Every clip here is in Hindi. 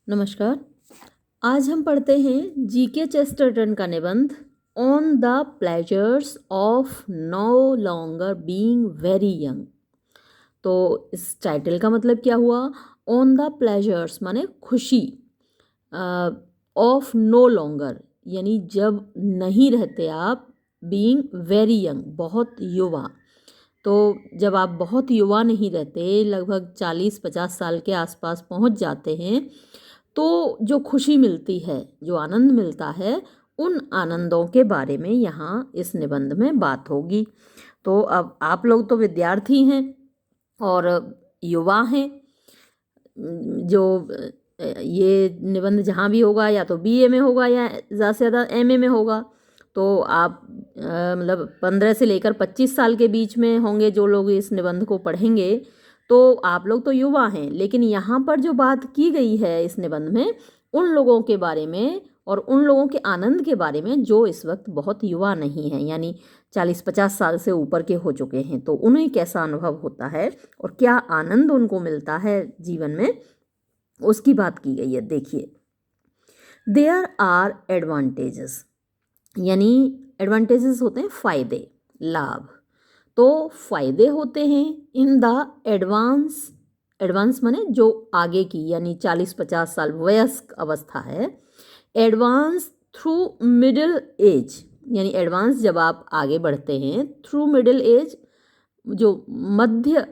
नमस्कार। आज हम पढ़ते हैं जीके चेस्टरटन का निबंध on the pleasures of no longer being very young. तो इस टाइटल का मतलब क्या हुआ? ऑन द प्लेजर्स माने खुशी, ऑफ नो लॉन्गर यानी जब नहीं रहते आप, बीइंग वेरी यंग बहुत युवा। तो जब आप बहुत युवा नहीं रहते, लगभग 40-50 साल के आसपास पहुंच जाते हैं, तो जो खुशी मिलती है, जो आनंद मिलता है, उन आनंदों के बारे में यहाँ इस निबंध में बात होगी। तो अब आप लोग तो विद्यार्थी हैं और युवा हैं। जो ये निबंध जहाँ भी होगा, या तो बीए में होगा या ज़्यादा से ज़्यादा एमए में होगा। तो आप मतलब 15 से लेकर 25 साल के बीच में होंगे जो लोग इस निबंध को पढ़ेंगे। तो आप लोग तो युवा हैं, लेकिन यहाँ पर जो बात की गई है इस निबंध में, उन लोगों के बारे में और उन लोगों के आनंद के बारे में जो इस वक्त बहुत युवा नहीं हैं, यानी 40-50 साल से ऊपर के हो चुके हैं। तो उन्हें कैसा अनुभव होता है और क्या आनंद उनको मिलता है जीवन में, उसकी बात की गई है। देखिए, देयर आर एडवांटेजेस, यानी एडवांटेजेस होते हैं फ़ायदे, लाभ। तो फ़ायदे होते हैं इन द एडवांस। एडवांस माने जो आगे की, यानी 40-50 साल वयस्क अवस्था है। एडवांस थ्रू मिडिल एज, यानी एडवांस जब आप आगे बढ़ते हैं, थ्रू मिडिल एज जो मध्य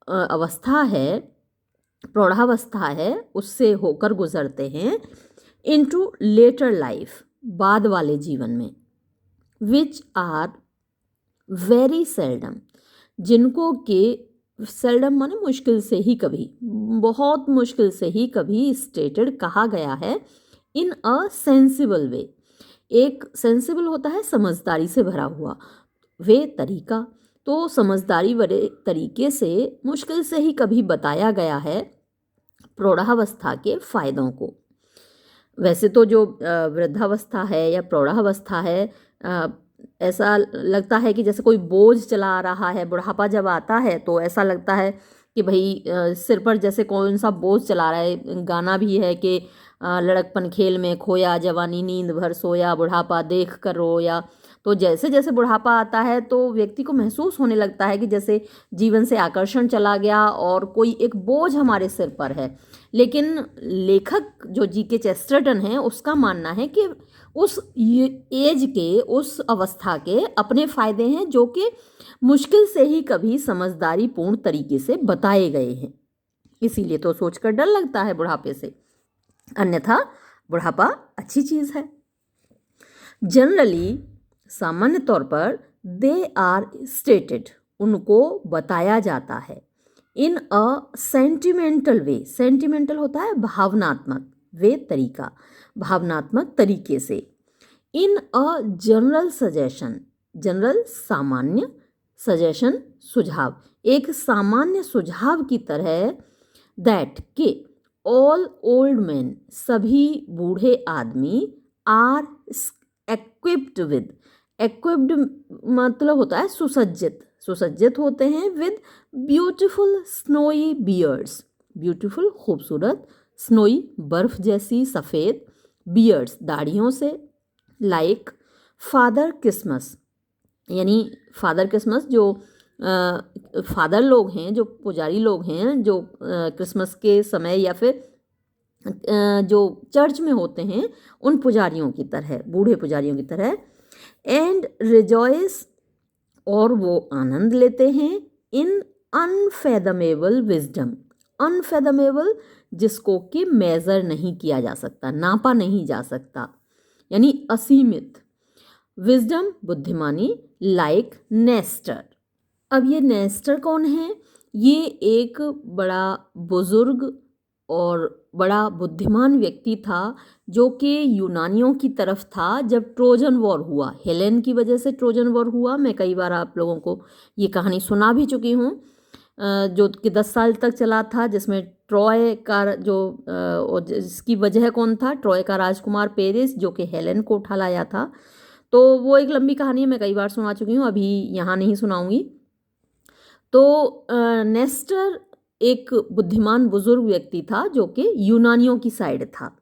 अवस्था है, प्रौढ़ावस्था है, उससे होकर गुजरते हैं इनटू लेटर लाइफ, बाद वाले जीवन में। विच आर वेरी सेल्डम, जिनको के सेल्डम माने मुश्किल से ही कभी, बहुत मुश्किल से ही कभी स्टेटेड कहा गया है इन अ सेंसिबल वे। एक सेंसिबल होता है समझदारी से भरा हुआ, वे तरीका। तो समझदारी भरे तरीके से मुश्किल से ही कभी बताया गया है प्रौढ़ावस्था के फायदों को। वैसे तो जो वृद्धावस्था है या प्रौढ़ावस्था है, ऐसा लगता है कि जैसे कोई बोझ चला आ रहा है। बुढ़ापा जब आता है तो ऐसा लगता है कि भाई सिर पर जैसे कौन सा बोझ चला रहा है। गाना भी है कि लड़कपन खेल में खोया, जवानी नींद भर सोया, बुढ़ापा देख कर रोया। तो जैसे जैसे बुढ़ापा आता है तो व्यक्ति को महसूस होने लगता है कि जैसे जीवन से आकर्षण चला गया और कोई एक बोझ हमारे सिर पर है। लेकिन लेखक जो जीके चेस्टरटन है, उसका मानना है कि उस एज के, उस अवस्था के अपने फ़ायदे हैं जो कि मुश्किल से ही कभी समझदारी पूर्ण तरीके से बताए गए हैं। इसीलिए तो सोचकर डर लगता है बुढ़ापे से, अन्यथा बुढ़ापा अच्छी चीज़ है। जनरली, सामान्य तौर पर, दे आर स्टेटेड, उनको बताया जाता है इन अ सेंटिमेंटल वे। सेंटिमेंटल होता है भावनात्मक, वे तरीका, भावनात्मक तरीके से। इन अ जनरल सजेशन, जनरल सामान्य, सजेशन सुझाव, एक सामान्य सुझाव की तरह। दैट के ऑल ओल्ड मैन, सभी बूढ़े आदमी, आर एक्विप्ड विद, एक्विप्ड मतलब होता है सुसज्जित, सुसज्जित होते हैं with beautiful snowy beards, beautiful खूबसूरत, स्नोई बर्फ जैसी सफ़ेद, बियर्ड्स दाढ़ियों से, लाइक फादर क्रिसमस, यानी फादर क्रिसमस जो फादर लोग हैं, जो पुजारी लोग हैं, जो क्रिसमस के समय या फिर जो चर्च में होते हैं, उन पुजारियों की तरह, बूढ़े पुजारियों की तरह। एंड रिजॉयस, और वो आनंद लेते हैं इन अनफेदमेबल विजडम। अनफेदमेबल जिसको कि मेज़र नहीं किया जा सकता, नापा नहीं जा सकता, यानी असीमित। विजडम बुद्धिमानी, लाइक नेस्टर। अब ये नेस्टर कौन है? ये एक बड़ा बुजुर्ग और बड़ा बुद्धिमान व्यक्ति था जो कि यूनानियों की तरफ था जब ट्रोजन वॉर हुआ। हेलेन की वजह से ट्रोजन वॉर हुआ। मैं कई बार आप लोगों को ये कहानी सुना भी चुकी हूँ, जो कि 10 साल तक चला था, जिसमें ट्रॉय का जिसकी वजह कौन था? ट्रॉय का राजकुमार पेरिस, जो कि हेलेन को उठा लाया था। तो वो एक लंबी कहानी है, मैं कई बार सुना चुकी हूँ, अभी यहाँ नहीं सुनाऊंगी। तो नेस्टर एक बुद्धिमान बुजुर्ग व्यक्ति था जो कि यूनानियों की साइड था।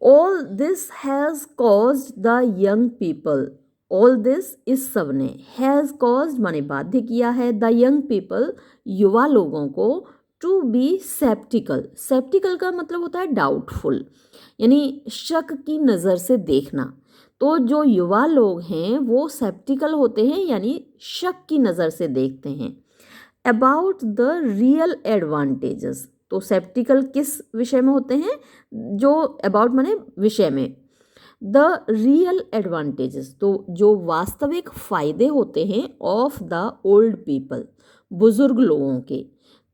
All this has caused the young people, all this इस सब ने, हैज़ कॉज्ड माने बाध्य किया है, द यंग पीपल युवा लोगों को, टू बी सेप्टिकल, सेप्टिकल का मतलब होता है डाउटफुल, यानी शक की नज़र से देखना। तो जो युवा लोग हैं वो सेप्टिकल होते हैं, यानी शक की नज़र से देखते हैं। अबाउट द रियल एडवांटेजेस, तो सेप्टिकल किस विषय में होते हैं, जो अबाउट माने विषय में, द रियल एडवांटेजेस, तो जो वास्तविक फायदे होते हैं, ऑफ द ओल्ड पीपल, बुजुर्ग लोगों के।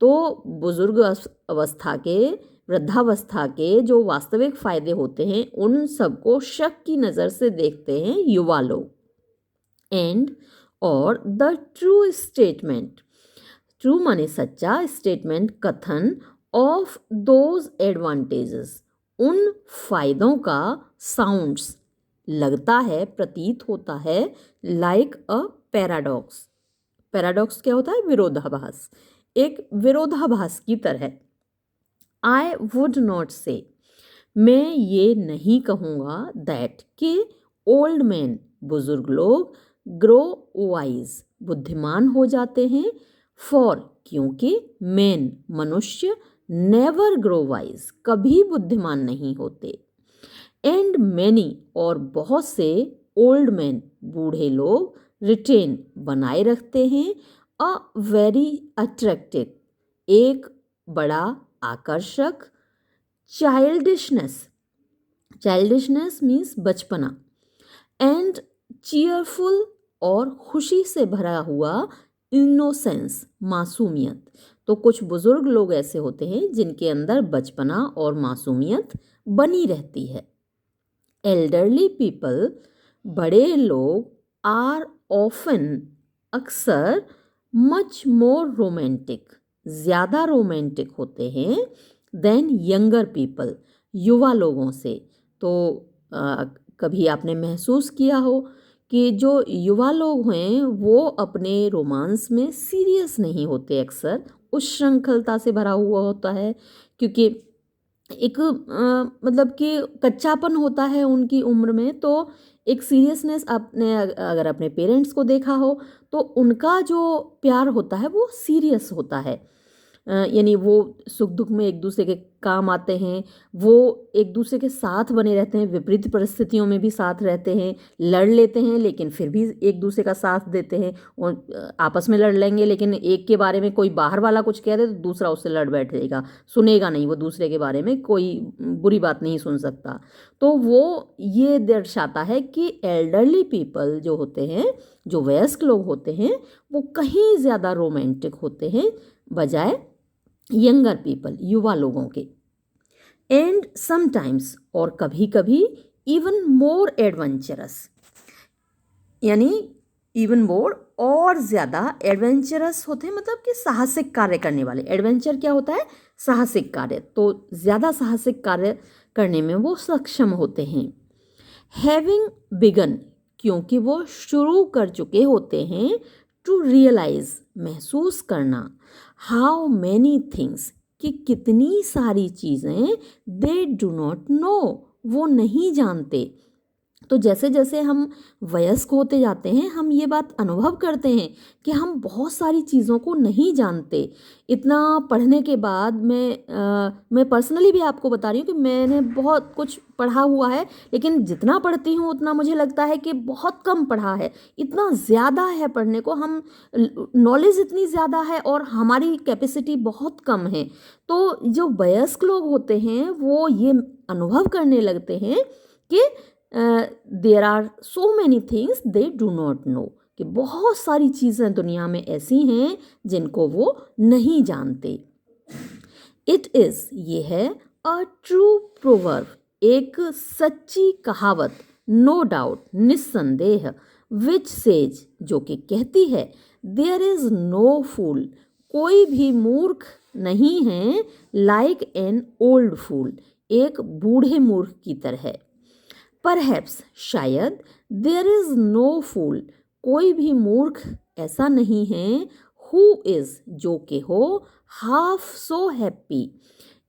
तो बुजुर्ग अवस्था के, वृद्धावस्था के जो वास्तविक फायदे होते हैं उन सबको शक की नज़र से देखते हैं युवा लोग। एंड और द ट्रू स्टेटमेंट, ट्रू माने सच्चा, स्टेटमेंट कथन, ऑफ दोज एडवांटेजेस, उन फायदों का, साउंड्स लगता है, प्रतीत होता है, लाइक अ पैराडॉक्स, पैराडॉक्स क्या होता है, विरोधाभास, एक विरोधाभास की तरह। आई वुड नॉट से, मैं ये नहीं कहूँगा, दैट के ओल्ड मैन, बुजुर्ग लोग, ग्रो वाइज, बुद्धिमान हो जाते हैं, फॉर क्योंकि, मैन मनुष्य, नेवर ग्रो वाइज, कभी बुद्धिमान नहीं होते, एंड मैनी और बहुत से, ओल्ड मैन बूढ़े लोग, रिटेन बनाए रखते हैं, अ वेरी अट्रैक्टिव एक बड़ा आकर्षक, चाइल्डिशनेस, चाइल्डिशनेस मीन्स बचपना, एंड चीयरफुल और खुशी से भरा हुआ, इनोसेंस मासूमियत। तो कुछ बुजुर्ग लोग ऐसे होते हैं जिनके अंदर बचपना और मासूमियत बनी रहती है। एल्डरली पीपल, बड़े लोग, आर ऑफन, अक्सर, मच मोर रोमांटिक, ज़्यादा रोमांटिक होते हैं, देन यंगर पीपल, युवा लोगों से। तो कभी आपने महसूस किया हो कि जो युवा लोग हैं वो अपने रोमांस में सीरियस नहीं होते, अक्सर उच्छृंखलता से भरा हुआ होता है, क्योंकि एक मतलब कि कच्चापन होता है उनकी उम्र में, तो एक सीरियसनेस, आपने अगर अपने पेरेंट्स को देखा हो तो उनका जो प्यार होता है वो सीरियस होता है, यानी वो सुख दुख में एक दूसरे के काम आते हैं, वो एक दूसरे के साथ बने रहते हैं, विपरीत परिस्थितियों में भी साथ रहते हैं, लड़ लेते हैं लेकिन फिर भी एक दूसरे का साथ देते हैं, और आपस में लड़ लेंगे लेकिन एक के बारे में कोई बाहर वाला कुछ कह दे तो दूसरा उससे लड़ बैठेगा, सुनेगा नहीं, वो दूसरे के बारे में कोई बुरी बात नहीं सुन सकता। तो वो ये दर्शाता है कि एल्डरली पीपल जो होते हैं, जो वयस्क लोग होते हैं, वो कहीं ज़्यादा रोमांटिक होते हैं बजाय यंगर पीपल, युवा लोगों के। एंड समटाइम्स और कभी कभी, इवन मोर एडवेंचरस, यानी इवन मोर और ज़्यादा एडवेंचरस होते हैं, मतलब कि साहसिक कार्य करने वाले। एडवेंचर क्या होता है, साहसिक कार्य, तो ज़्यादा साहसिक कार्य करने में वो सक्षम होते हैं। हैविंग बिगन, क्योंकि वो शुरू कर चुके होते हैं, टू रियलाइज महसूस करना, हाउ मैनी थिंग्स कि कितनी सारी चीज़ें, दे डू नॉट नो वो नहीं जानते। तो जैसे जैसे हम वयस्क होते जाते हैं हम ये बात अनुभव करते हैं कि हम बहुत सारी चीज़ों को नहीं जानते। इतना पढ़ने के बाद मैं पर्सनली भी आपको बता रही हूँ कि मैंने बहुत कुछ पढ़ा हुआ है, लेकिन जितना पढ़ती हूँ उतना मुझे लगता है कि बहुत कम पढ़ा है, इतना ज़्यादा है पढ़ने को, हम नॉलेज इतनी ज़्यादा है और हमारी कैपेसिटी बहुत कम है। तो जो वयस्क लोग होते हैं वो ये अनुभव करने लगते हैं कि there are so many things they do not know, कि बहुत सारी चीज़ें दुनिया में ऐसी हैं जिनको वो नहीं जानते। इट इज़, ये है, अ ट्रू प्रोवर्ब, एक सच्ची कहावत, नो डाउट, निस्संदेह, विच सेज, जो कि कहती है, देयर इज़ नो फूल, कोई भी मूर्ख नहीं है, लाइक एन ओल्ड फूल, एक बूढ़े मूर्ख की तरह। परहैप्स, शायद, देयर इज़ नो फूल, कोई भी मूर्ख ऐसा नहीं है, हु इज़, जो कि हो, हाफ सो हैप्पी,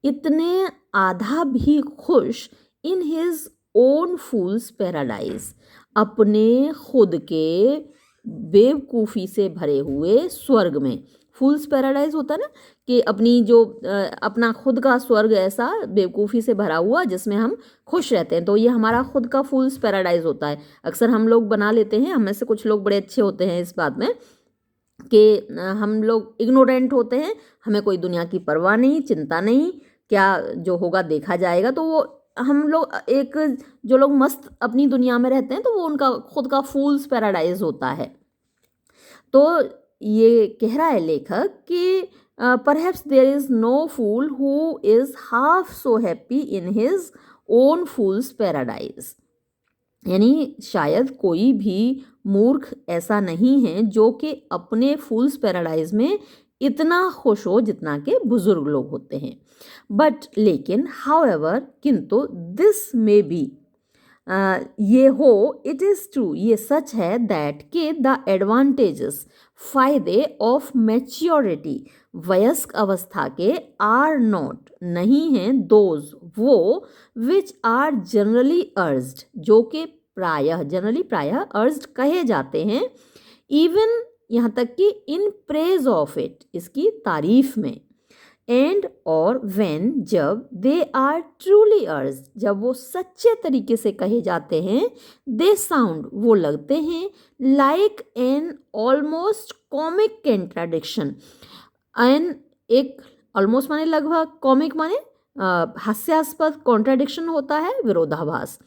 इतने आधा भी खुश, इन हिज ओन फूल्स पैराडाइज, अपने खुद के बेवकूफ़ी से भरे हुए स्वर्ग में। फूल्स पैराडाइज होता है ना, कि अपनी जो अपना खुद का स्वर्ग ऐसा बेवकूफ़ी से भरा हुआ जिसमें हम खुश रहते हैं, तो ये हमारा खुद का फूल्स पैराडाइज होता है। अक्सर हम लोग बना लेते हैं, हम में से कुछ लोग बड़े अच्छे होते हैं इस बात में कि हम लोग इग्नोरेंट होते हैं, हमें कोई दुनिया की परवाह नहीं, चिंता नहीं, क्या जो होगा देखा जाएगा। तो वो हम लोग एक, जो लोग मस्त अपनी दुनिया में रहते हैं, तो वो उनका खुद का फूल्स पैराडाइज होता है। तो ये कह रहा है लेखक कि perhaps there is no fool who is half so happy in his own fool's paradise, यानी शायद कोई भी मूर्ख ऐसा नहीं है जो कि अपने फूल्स पैराडाइज में इतना खुश हो जितना कि बुजुर्ग लोग होते हैं। बट लेकिन हाउएवर, किंतु दिस मे बी, ये हो, इट इज़ ट्रू, ये सच है, दैट के द एडवांटेजेस, फायदे ऑफ मैच्योरिटी, वयस्क अवस्था के, आर नॉट, नहीं हैं, दोज, वो, विच आर जनरली अर्ज्ड, जो कि प्रायः, जनरली प्रायः अर्ज्ड कहे जाते हैं, इवन यहाँ तक कि इन प्रेज ऑफ इट, इसकी तारीफ में, एंड और व्हेन, जब, दे आर ट्रूली अर्ज्ड, जब वो सच्चे तरीके से कहे जाते हैं, दे साउंड, वो लगते हैं, like an almost comic contradiction, an, एक, ऑलमोस्ट माने लगभग, कॉमिक माने हास्यास्पद, कॉन्ट्राडिक्शन होता है विरोधाभास।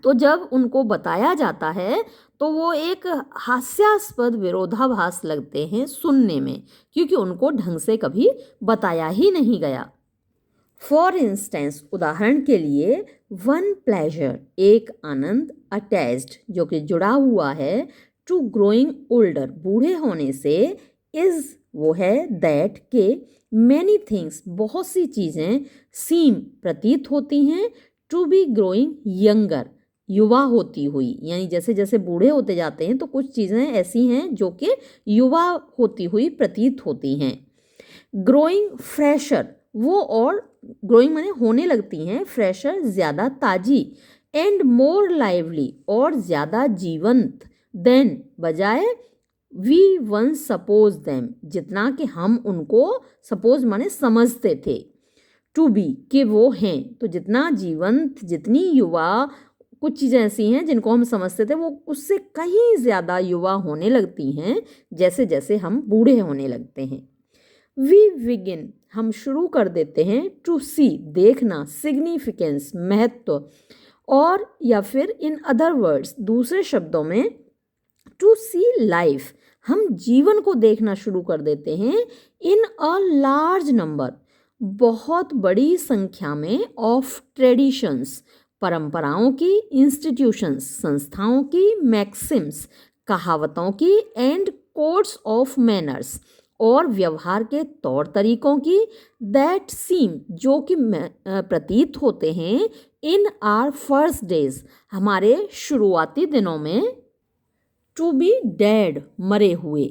तो जब उनको बताया जाता है तो वो एक हास्यास्पद विरोधाभास लगते हैं सुनने में, क्योंकि उनको ढंग से कभी बताया ही नहीं गया। फॉर इंस्टेंस, उदाहरण के लिए, वन प्लेजर, एक आनंद, अटैच्ड, जो कि जुड़ा हुआ है, टू ग्रोइंग ओल्डर, बूढ़े होने से, इज, वो है, दैट के, मैनी थिंग्स, बहुत सी चीज़ें, सीम, प्रतीत होती हैं, टू बी ग्रोइंग यंगर, युवा होती हुई, यानी जैसे जैसे बूढ़े होते जाते हैं तो कुछ चीज़ें ऐसी हैं जो कि युवा होती हुई प्रतीत होती हैं। ग्रोइंग फ्रेशर, वो, और ग्रोइंग माने होने लगती हैं, फ्रेशर ज़्यादा ताज़ी, एंड मोर लाइवली, और ज़्यादा जीवंत, देन, बजाय, वी वन सपोज देम, जितना कि हम उनको सपोज माने समझते थे, टू बी, कि वो हैं, तो जितना जीवंत, जितनी युवा, कुछ चीज़ें ऐसी हैं जिनको हम समझते थे, वो उससे कहीं ज़्यादा युवा होने लगती हैं जैसे जैसे हम बूढ़े होने लगते हैं। वी विगिन, हम शुरू कर देते हैं, टू सी, देखना, सिग्निफिकेंस, महत्व, और या फिर इन अदर वर्ड्स, दूसरे शब्दों में, टू सी लाइफ, हम जीवन को देखना शुरू कर देते हैं, इन अ लार्ज नंबर, बहुत बड़ी संख्या में, ऑफ ट्रेडिशंस, परंपराओं की, इंस्टीट्यूशंस, संस्थाओं की, मैक्सिम्स, कहावतों की, एंड कोड्स ऑफ मैनर्स, और व्यवहार के तौर तरीकों की, दैट सीम, जो कि प्रतीत होते हैं, इन आर फर्स्ट डेज, हमारे शुरुआती दिनों में, टू बी डेड, मरे हुए।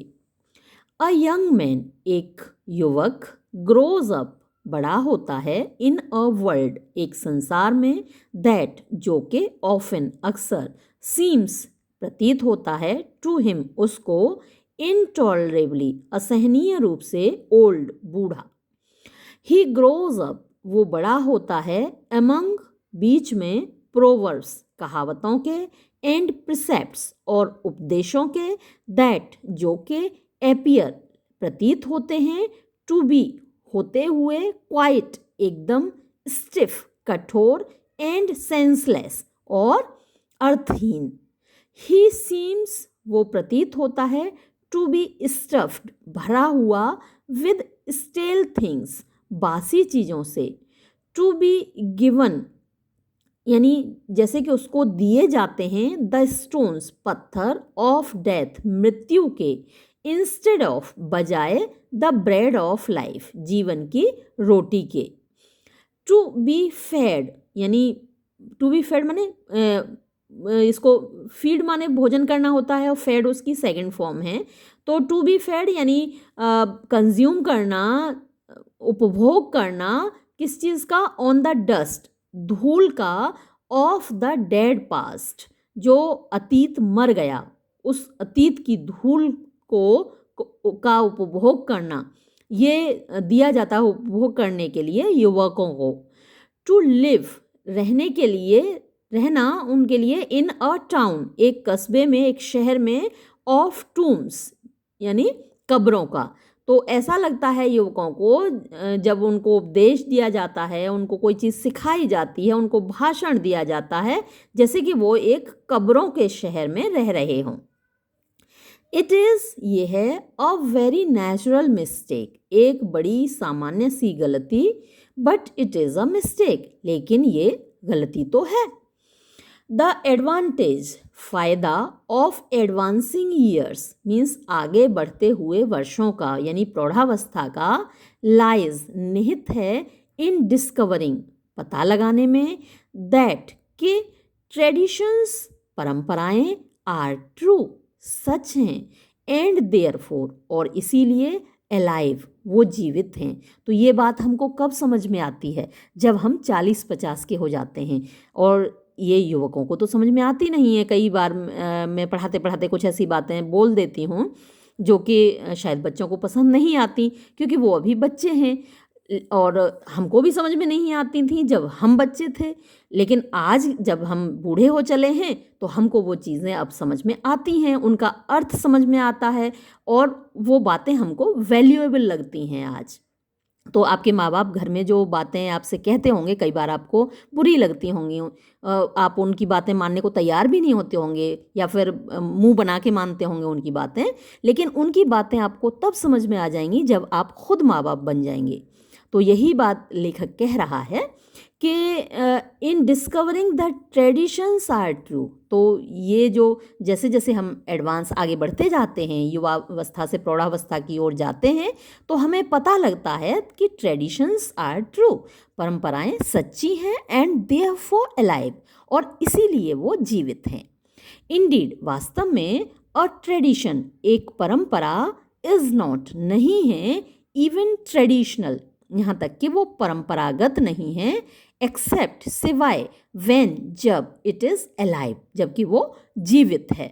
अ यंग मैन, एक युवक, ग्रोज अप, बड़ा होता है, इन अ वर्ल्ड, एक संसार में, दैट, जो कि ऑफन, अक्सर, सीम्स, प्रतीत होता है, टू हिम, उसको, इनटॉलरेबली, असहनीय रूप से, ओल्ड, बूढ़ा। ही ग्रोज अप, वो बड़ा होता है, अमंग, बीच में, प्रोवर्ब्स, कहावतों के, एंड प्रिसेप्ट्स, और उपदेशों के, दैट, जो के, एपियर, प्रतीत होते हैं, टू बी, होते हुए, क्वाइट, एकदम, स्टिफ, कठोर, एंड सेंसलेस, और अर्थहीन। ही सीम्स, वो प्रतीत होता है, टू बी स्टफ्ड, भरा हुआ, विद स्टेल थिंग्स, बासी चीज़ों से, टू बी गिवन, यानी जैसे कि उसको दिए जाते हैं, द स्टोन्स, पत्थर, ऑफ डेथ, मृत्यु के, इंस्टेड ऑफ, बजाय, द ब्रेड ऑफ लाइफ, जीवन की रोटी के। टू बी फेड, यानी टू बी फेड माने इसको फीड माने भोजन करना होता है, और फेड उसकी सेकंड फॉर्म है। तो टू बी फेड यानी कंज्यूम करना, उपभोग करना किस चीज़ का? ऑन द डस्ट, धूल का, ऑफ द डेड पास्ट, जो अतीत मर गया उस अतीत की धूल का उपभोग करना, ये दिया जाता है उपभोग करने के लिए युवकों को। टू लिव, रहने के लिए, रहना उनके लिए, इन अ टाउन, एक कस्बे में, एक शहर में, ऑफ टूम्स यानी कब्रों का। तो ऐसा लगता है युवकों को जब उनको उपदेश दिया जाता है, उनको कोई चीज़ सिखाई जाती है, उनको भाषण दिया जाता है, जैसे कि वो एक कब्रों के शहर में रह रहे हों। इट इज़, ये है, अ वेरी नेचुरल मिस्टेक, एक बड़ी सामान्य सी गलती, but it is a mistake, लेकिन ये गलती तो है। द एडवांटेज, फायदा, ऑफ एडवांसिंग ईयर्स मीन्स आगे बढ़ते हुए वर्षों का यानी प्रौढ़ावस्था का, लाइज निहित है, इन डिस्कवरिंग पता लगाने में, दैट के ट्रेडिशंस परंपराएं, आर ट्रू सच हैं, एंड देयरफॉर और इसीलिए, अलाइव वो जीवित हैं। तो ये बात हमको कब समझ में आती है? जब हम 40-50 के हो जाते हैं। और ये युवकों को तो समझ में आती नहीं है। कई बार मैं पढ़ाते पढ़ाते कुछ ऐसी बातें बोल देती हूँ जो कि शायद बच्चों को पसंद नहीं आती, क्योंकि वो अभी बच्चे हैं और हमको भी समझ में नहीं आती थी जब हम बच्चे थे। लेकिन आज जब हम बूढ़े हो चले हैं तो हमको वो चीज़ें अब समझ में आती हैं, उनका अर्थ समझ में आता है और वो बातें हमको वैल्यूएबल लगती हैं आज। तो आपके माँ बाप घर में जो बातें आपसे कहते होंगे, कई बार आपको बुरी लगती होंगी, आप उनकी बातें मानने को तैयार भी नहीं होते होंगे या फिर मुंह बना के मानते होंगे उनकी बातें, लेकिन उनकी बातें आपको तब समझ में आ जाएंगी जब आप खुद माँ बाप बन जाएंगे। तो यही बात लेखक कह रहा है कि in discovering the traditions are true. तो ये जो जैसे जैसे हम एडवांस आगे बढ़ते जाते हैं, युवावस्था से प्रौढ़ावस्था की ओर जाते हैं, तो हमें पता लगता है कि ट्रेडिशंस आर ट्रू, परंपराएं सच्ची हैं, एंड देयरफॉर अलाइव और इसीलिए वो जीवित हैं। इंडीड, वास्तव में, अ ट्रेडिशन एक परंपरा, इज नॉट नहीं है, इवन ट्रेडिशनल यहाँ तक कि वो परंपरागत नहीं है, एक्सेप्ट सिवाय, व्हेन जब, इट इज अलाइव जबकि वो जीवित है।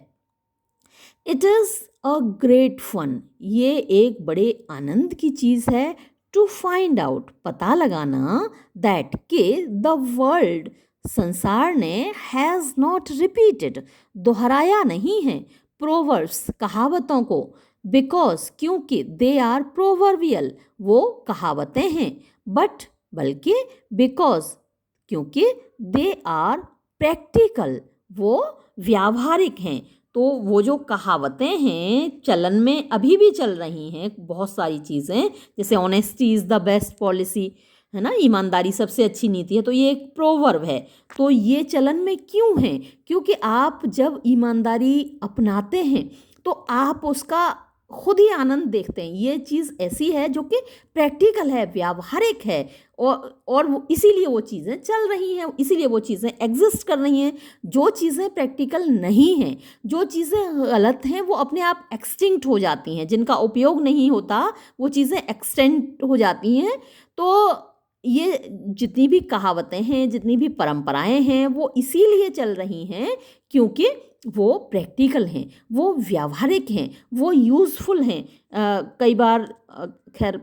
It is a great fun, ये एक बड़े आनंद की चीज़ है, टू फाइंड आउट पता लगाना, दैट के द वर्ल्ड संसार ने, हैज़ नॉट रिपीटेड दोहराया नहीं है, प्रोवर्ब्स कहावतों को, बिकॉज क्योंकि, दे आर प्रोवर्बियल वो कहावतें हैं, बट बल्कि, बिकॉज क्योंकि, दे आर प्रैक्टिकल वो व्यावहारिक हैं। तो वो जो कहावतें हैं चलन में अभी भी चल रही हैं बहुत सारी चीज़ें, जैसे honesty is the best policy, है ना, ईमानदारी सबसे अच्छी नीति है, तो ये एक प्रोवर्ब है। तो ये चलन में क्यों है? क्योंकि आप जब ईमानदारी अपनाते हैं तो आप उसका खुद ही आनंद देखते हैं। ये चीज़ ऐसी है जो कि प्रैक्टिकल है, व्यावहारिक है, और इसीलिए वो चीज़ें चल रही हैं, इसीलिए वो चीज़ें एग्जिस्ट कर रही हैं। जो चीज़ें प्रैक्टिकल नहीं हैं, जो चीज़ें गलत हैं, वो अपने आप एक्सटिंक्ट हो जाती हैं, जिनका उपयोग नहीं होता वो चीज़ें एक्सटेंट हो जाती हैं। तो ये जितनी भी कहावतें हैं, जितनी भी परंपराएं हैं, वो इसीलिए चल रही हैं क्योंकि वो प्रैक्टिकल हैं, वो व्यावहारिक हैं, वो यूज़फुल हैं। कई बार खैर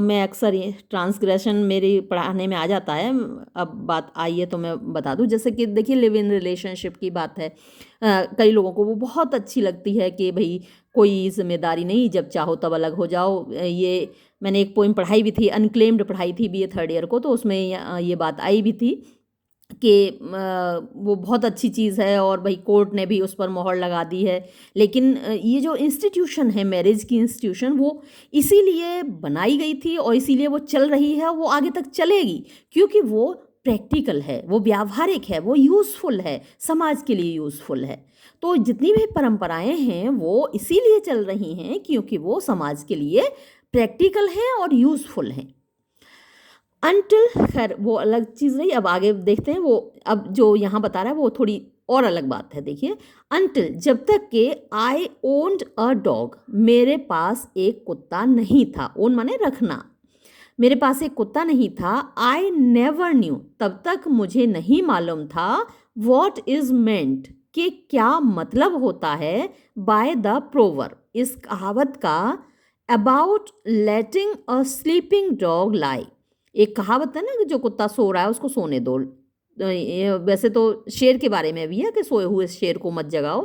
मैं अक्सर ये ट्रांसग्रेशन मेरे पढ़ाने में आ जाता है, अब बात आई है तो मैं बता दूं। जैसे कि देखिए, लिव इन रिलेशनशिप की बात है, कई लोगों को वो बहुत अच्छी लगती है कि भाई कोई जिम्मेदारी नहीं, जब चाहो तब अलग हो जाओ। ये मैंने एक पोइम पढ़ाई भी थी, अनक्लेम्ड पढ़ाई थी BA थर्ड ईयर को, तो उसमें ये बात आई भी थी कि वो बहुत अच्छी चीज़ है और भाई कोर्ट ने भी उस पर मोहर लगा दी है। लेकिन ये जो इंस्टीट्यूशन है, मैरिज की इंस्टीट्यूशन, वो इसीलिए बनाई गई थी और इसीलिए वो चल रही है, वो आगे तक चलेगी क्योंकि वो प्रैक्टिकल है, वो व्यावहारिक है, वो यूज़फुल है, समाज के लिए यूज़फुल है। तो जितनी भी परंपराएं हैं वो इसीलिए चल रही हैं क्योंकि वो समाज के लिए प्रैक्टिकल हैं और यूज़फुल हैं। अनटिल, खैर वो अलग चीज़ रही, अब आगे देखते हैं। वो अब जो यहाँ बता रहा है वो थोड़ी और अलग बात है। देखिए, अनटिल, जब तक के, आई ओन्ड अ डॉग, मेरे पास एक कुत्ता नहीं था। ओन माने रखना। मेरे पास एक कुत्ता नहीं था। आई नेवर न्यू, तब तक मुझे नहीं मालूम था। वॉट इज मेंट, कि क्या मतलब होता है बाय द प्रोवर्ब, इस कहावत का। About letting a sleeping dog लाई, एक कहावत है ना कि जो कुत्ता सो रहा है उसको सोने दो। वैसे तो शेर के बारे में भी है कि सोए हुए शेर को मत जगाओ।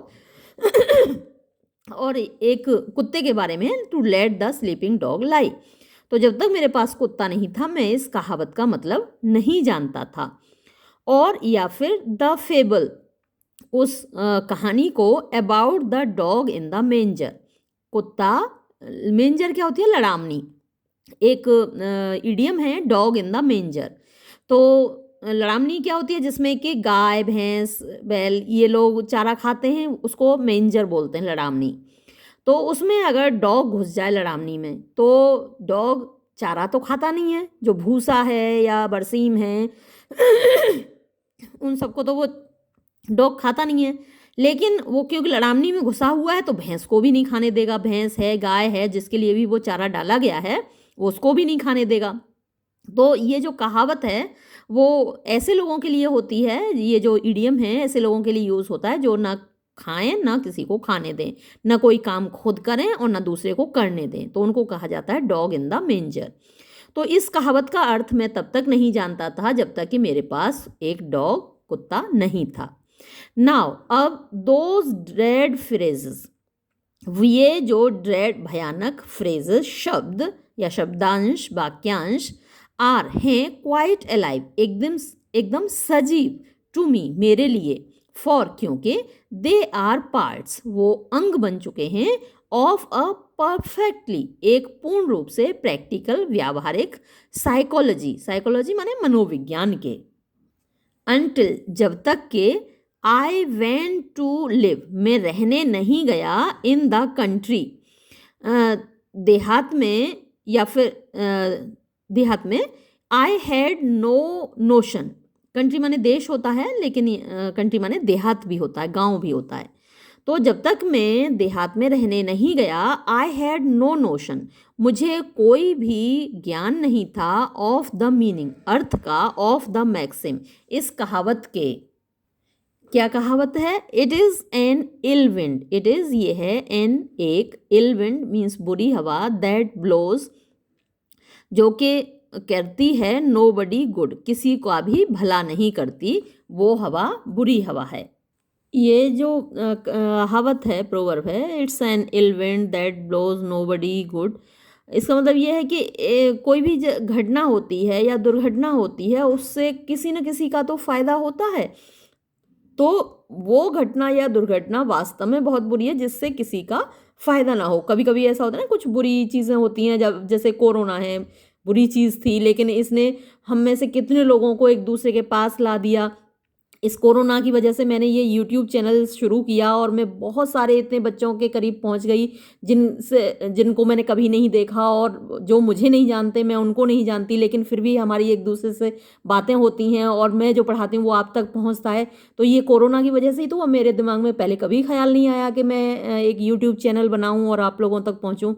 और एक कुत्ते के बारे में, to let the sleeping dog lie. तो जब तक मेरे पास कुत्ता नहीं था मैं इस कहावत का मतलब नहीं जानता था। और या फिर द फेबल, उस कहानी को, about the dog in the मेंजर, कुत्ता, मेंजर क्या होती है, लड़ामनी, एक इडियम है डॉग इन द मेंजर। तो लड़ामनी क्या होती है, जिसमें कि गाय भैंस बैल ये लोग चारा खाते हैं, उसको मेंजर बोलते हैं, लड़ामनी। तो उसमें अगर डॉग घुस जाए लड़ामनी में, तो डॉग चारा तो खाता नहीं है, जो भूसा है या बरसीम है उन सबको तो वो डॉग खाता नहीं है। लेकिन वो क्योंकि लड़ामनी में घुसा हुआ है तो भैंस को भी नहीं खाने देगा, भैंस है गाय है जिसके लिए भी वो चारा डाला गया है वो उसको भी नहीं खाने देगा। तो ये जो कहावत है वो ऐसे लोगों के लिए होती है, ये जो इडियम है ऐसे लोगों के लिए यूज़ होता है जो ना खाएं ना किसी को खाने दें, ना कोई काम खुद करें और ना दूसरे को करने दें, तो उनको कहा जाता है डॉग इन द मेंजर। तो इस कहावत का अर्थ मैं तब तक नहीं जानता था जब तक कि मेरे पास एक डॉग कुत्ता नहीं था। नाउ अब दोज ड्रेड फ्रेजेस, ये जो ड्रेड भयानक फ्रेजेस, शब्द या शब्दांश वाक्यांश, आर हैं क्वाइट अलाइव, एकदम एकदम सजीव, टू मी मेरे लिए, फॉर क्योंकि, दे आर पार्ट्स वो अंग बन चुके हैं, ऑफ अ परफेक्टली एक पूर्ण रूप से प्रैक्टिकल व्यावहारिक साइकोलॉजी, साइकोलॉजी माने मनोविज्ञान के, अनटिल जब तक के, आई वेंट टू लिव मैं रहने नहीं गया, इन द कंट्री देहात में, या फिर देहात में, I had no notion, country माने देश होता है लेकिन कंट्री माने देहात भी होता है, गांव भी होता है। तो जब तक मैं देहात में रहने नहीं गया, आई हैड नो नोशन मुझे कोई भी ज्ञान नहीं था, ऑफ द मीनिंग अर्थ का, ऑफ द मैक्सिम इस कहावत के। क्या कहावत है, it is an ill wind, it is ये है एन एक, इल विंड मीन्स बुरी हवा, दैट ब्लोज जो कि करती है, नो बडी गुड किसी का भी भला नहीं करती, वो हवा बुरी हवा है। ये जो कहावत है, प्रोवर्ब है, it's an ill wind that blows nobody good, इसका मतलब ये है कि कोई भी घटना होती है या दुर्घटना होती है उससे किसी न किसी का तो फायदा होता है, तो वो घटना या दुर्घटना वास्तव में बहुत बुरी है जिससे किसी का फायदा ना हो। कभी कभी ऐसा होता है ना, कुछ बुरी चीज़ें होती हैं, जब जैसे कोरोना है, बुरी चीज़ थी लेकिन इसने हम में से कितने लोगों को एक दूसरे के पास ला दिया। इस कोरोना की वजह से मैंने ये यूट्यूब चैनल शुरू किया और मैं बहुत सारे इतने बच्चों के करीब पहुंच गई जिनको मैंने कभी नहीं देखा, और जो मुझे नहीं जानते मैं उनको नहीं जानती, लेकिन फिर भी हमारी एक दूसरे से बातें होती हैं और मैं जो पढ़ाती हूँ वो आप तक पहुँचता है। तो ये कोरोना की वजह से ही तो वो मेरे दिमाग में पहले कभी ख्याल नहीं आया कि मैं एक यूट्यूब चैनल बनाऊँ और आप लोगों तक पहुँचूँ।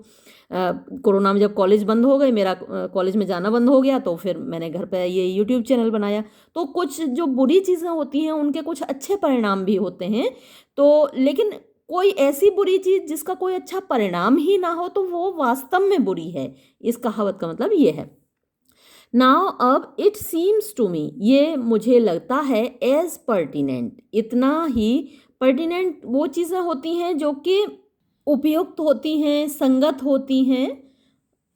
कोरोना में जब कॉलेज बंद हो गए, मेरा कॉलेज में जाना बंद हो गया, तो फिर मैंने घर पे ये यूट्यूब चैनल बनाया। तो कुछ जो बुरी चीज़ें होती हैं उनके कुछ अच्छे परिणाम भी होते हैं, तो लेकिन कोई ऐसी बुरी चीज़ जिसका कोई अच्छा परिणाम ही ना हो तो वो वास्तव में बुरी है, इस कहावत का मतलब ये है। नाउ अब इट सीम्स टू मी, ये मुझे लगता है, एज पर्टिनेंट, इतना ही पर्टिनेंट वो चीज़ें होती हैं जो कि उपयुक्त होती हैं, संगत होती हैं,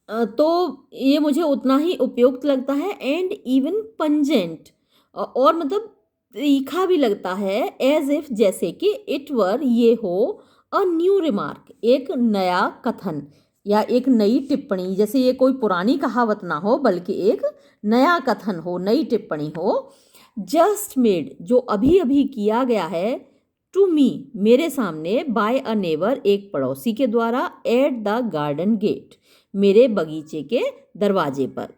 तो ये मुझे उतना ही उपयुक्त लगता है, एंड इवन पंजेंट, और मतलब तीखा भी लगता है, एज इफ जैसे कि, इट वर ये हो, अ न्यू रिमार्क एक नया कथन या एक नई टिप्पणी, जैसे ये कोई पुरानी कहावत ना हो बल्कि एक नया कथन हो, नई टिप्पणी हो, जस्ट मेड जो अभी अभी किया गया है, टू मी मेरे सामने, बाय अ नेबर एक पड़ोसी के द्वारा, एट द गार्डन गेट मेरे बगीचे के दरवाजे पर।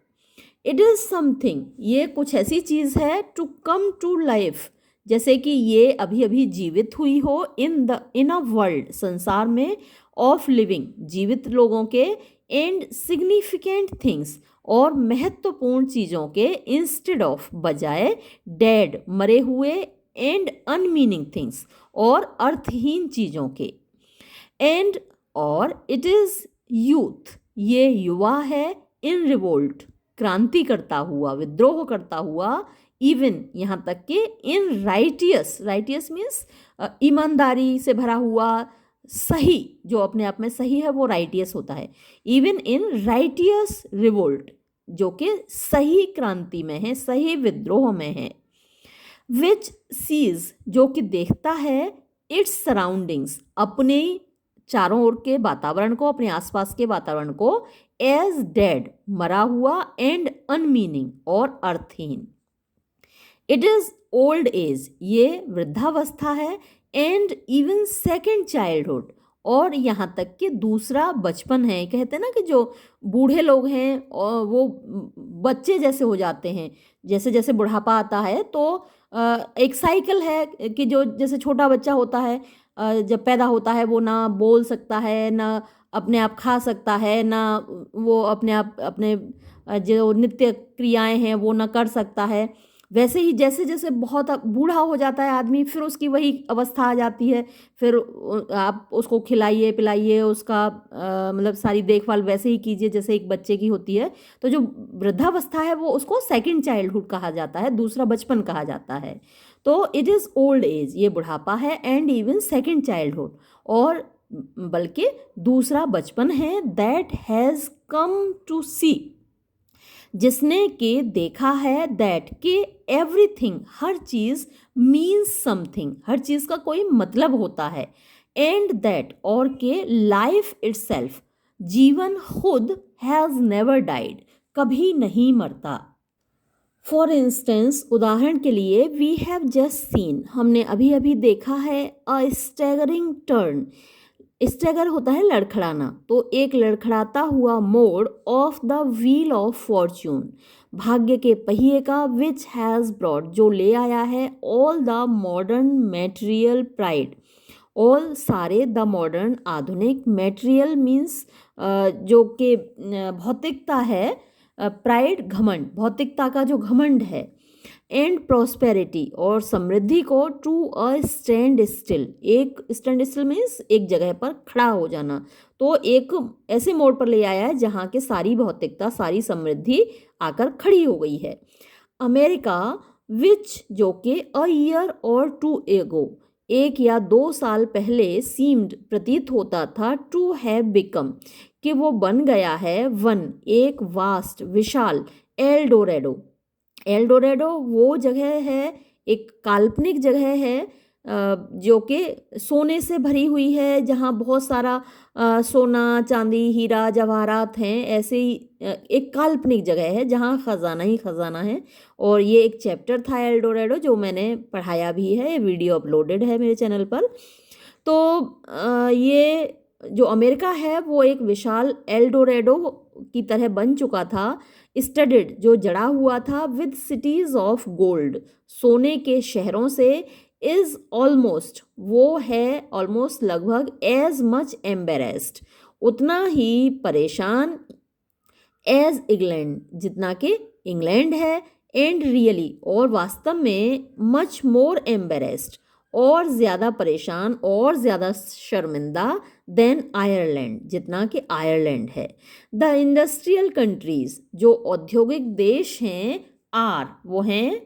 इट इज़ समथिंग ये कुछ ऐसी चीज़ है, टू कम टू लाइफ जैसे कि ये अभी अभी जीवित हुई हो, इन अ वर्ल्ड संसार में, ऑफ लिविंग जीवित लोगों के, एंड सिग्निफिकेंट थिंग्स और महत्वपूर्ण चीज़ों के इंस्टेड ऑफ बजाय, डेड मरे हुए, एंड अनमीनिंग थिंग्स और अर्थहीन चीज़ों के, एंड और इट इज़ यूथ ये युवा है, इन रिवोल्ट क्रांति करता हुआ, विद्रोह करता हुआ, इवन यहाँ तक कि इन राइटियस, राइटियस मीन्स ईमानदारी से भरा हुआ, सही जो अपने आप में सही है वो राइटियस होता है, इवन इन राइटियस रिवोल्ट जो कि सही क्रांति में है, सही विद्रोह में है, विच सीज जो कि देखता है, इट्स सराउंडिंग्स अपने चारों ओर के वातावरण को, अपने आसपास के वातावरण को, एज डेड मरा हुआ, एंड अनमीनिंग और अर्थहीन। इट इज ओल्ड एज ये वृद्धावस्था है, एंड इवन सेकेंड चाइल्डहुड और यहाँ तक कि दूसरा बचपन है। कहते हैं ना कि जो बूढ़े लोग हैं और वो बच्चे जैसे हो जाते हैं, जैसे जैसे बुढ़ापा आता है तो एक साइकिल है कि जो जैसे छोटा बच्चा होता है जब पैदा होता है वो ना बोल सकता है, ना अपने आप खा सकता है, ना वो अपने आप अपने जो नित्य क्रियाएं हैं वो ना कर सकता है। वैसे ही जैसे जैसे बहुत बूढ़ा हो जाता है आदमी, फिर उसकी वही अवस्था आ जाती है, फिर आप उसको खिलाइए पिलाइए, उसका मतलब सारी देखभाल वैसे ही कीजिए जैसे एक बच्चे की होती है। तो जो वृद्धावस्था है वो उसको सेकंड चाइल्डहुड कहा जाता है, दूसरा बचपन कहा जाता है। तो इट इज़ ओल्ड एज ये बुढ़ापा है, एंड इवन सेकंड चाइल्डहुड और बल्कि दूसरा बचपन है, दैट हैज़ कम टू सी जिसने के देखा है, दैट के एवरीथिंग हर चीज़, मीन्स समथिंग हर चीज़ का कोई मतलब होता है, एंड दैट और के लाइफ इटसेल्फ जीवन खुद हैज़ नेवर डाइड कभी नहीं मरता। फॉर इंस्टेंस उदाहरण के लिए, वी हैव जस्ट सीन हमने अभी अभी देखा है, अ स्टैगरिंग टर्न, स्टैगर होता है लड़खड़ाना, तो एक लड़खड़ाता हुआ मोड़ of the wheel of Fortune भाग्य के पहिए का, विच हैज़ ब्रॉड जो ले आया है, all the modern material pride all सारे, द मॉडर्न आधुनिक, मेटेरियल मीन्स जो कि भौतिकता है, प्राइड घमंड भौतिकता का जो घमंड है, एंड प्रॉस्पेरिटी और समृद्धि को, टू अ स्टैंड स्टिल एक स्टैंड स्टिल मीन्स एक जगह पर खड़ा हो जाना, तो एक ऐसे मोड़ पर ले आया है जहाँ के सारी भौतिकता सारी समृद्धि आकर खड़ी हो गई है। अमेरिका विच जो कि अ ईयर और टू एगो एक या 2 साल पहले सीम्ड प्रतीत होता था, टू हैव बिकम कि वो बन गया है, वन एक वास्ट विशाल, एल्डोरेडो एल्डोरेडो वो जगह है, एक काल्पनिक जगह है जो कि सोने से भरी हुई है, जहाँ बहुत सारा सोना चांदी हीरा जवाहरात हैं, ऐसे ही एक काल्पनिक जगह है जहाँ ख़जाना ही ख़जाना है। और ये एक चैप्टर था एल्डोरेडो जो मैंने पढ़ाया भी है, ये वीडियो अपलोडेड है मेरे चैनल पर। तो ये जो अमेरिका है वो एक विशाल एल्डोरेडो की तरह बन चुका था, स्टडेड जो जड़ा हुआ था, विद सिटीज़ ऑफ गोल्ड सोने के शहरों से, इज़ ऑलमोस्ट वो है ऑलमोस्ट लगभग, एज मच एम्बेरेस्ड उतना ही परेशान, एज इंग्लैंड जितना कि इंग्लैंड है, एंड रियली और वास्तव में, मच मोर एम्बेरेस्ड और ज़्यादा परेशान और ज़्यादा शर्मिंदा, देन आयरलैंड जितना कि आयरलैंड है। द इंडस्ट्रियल कंट्रीज़ जो औद्योगिक देश हैं, आर वो हैं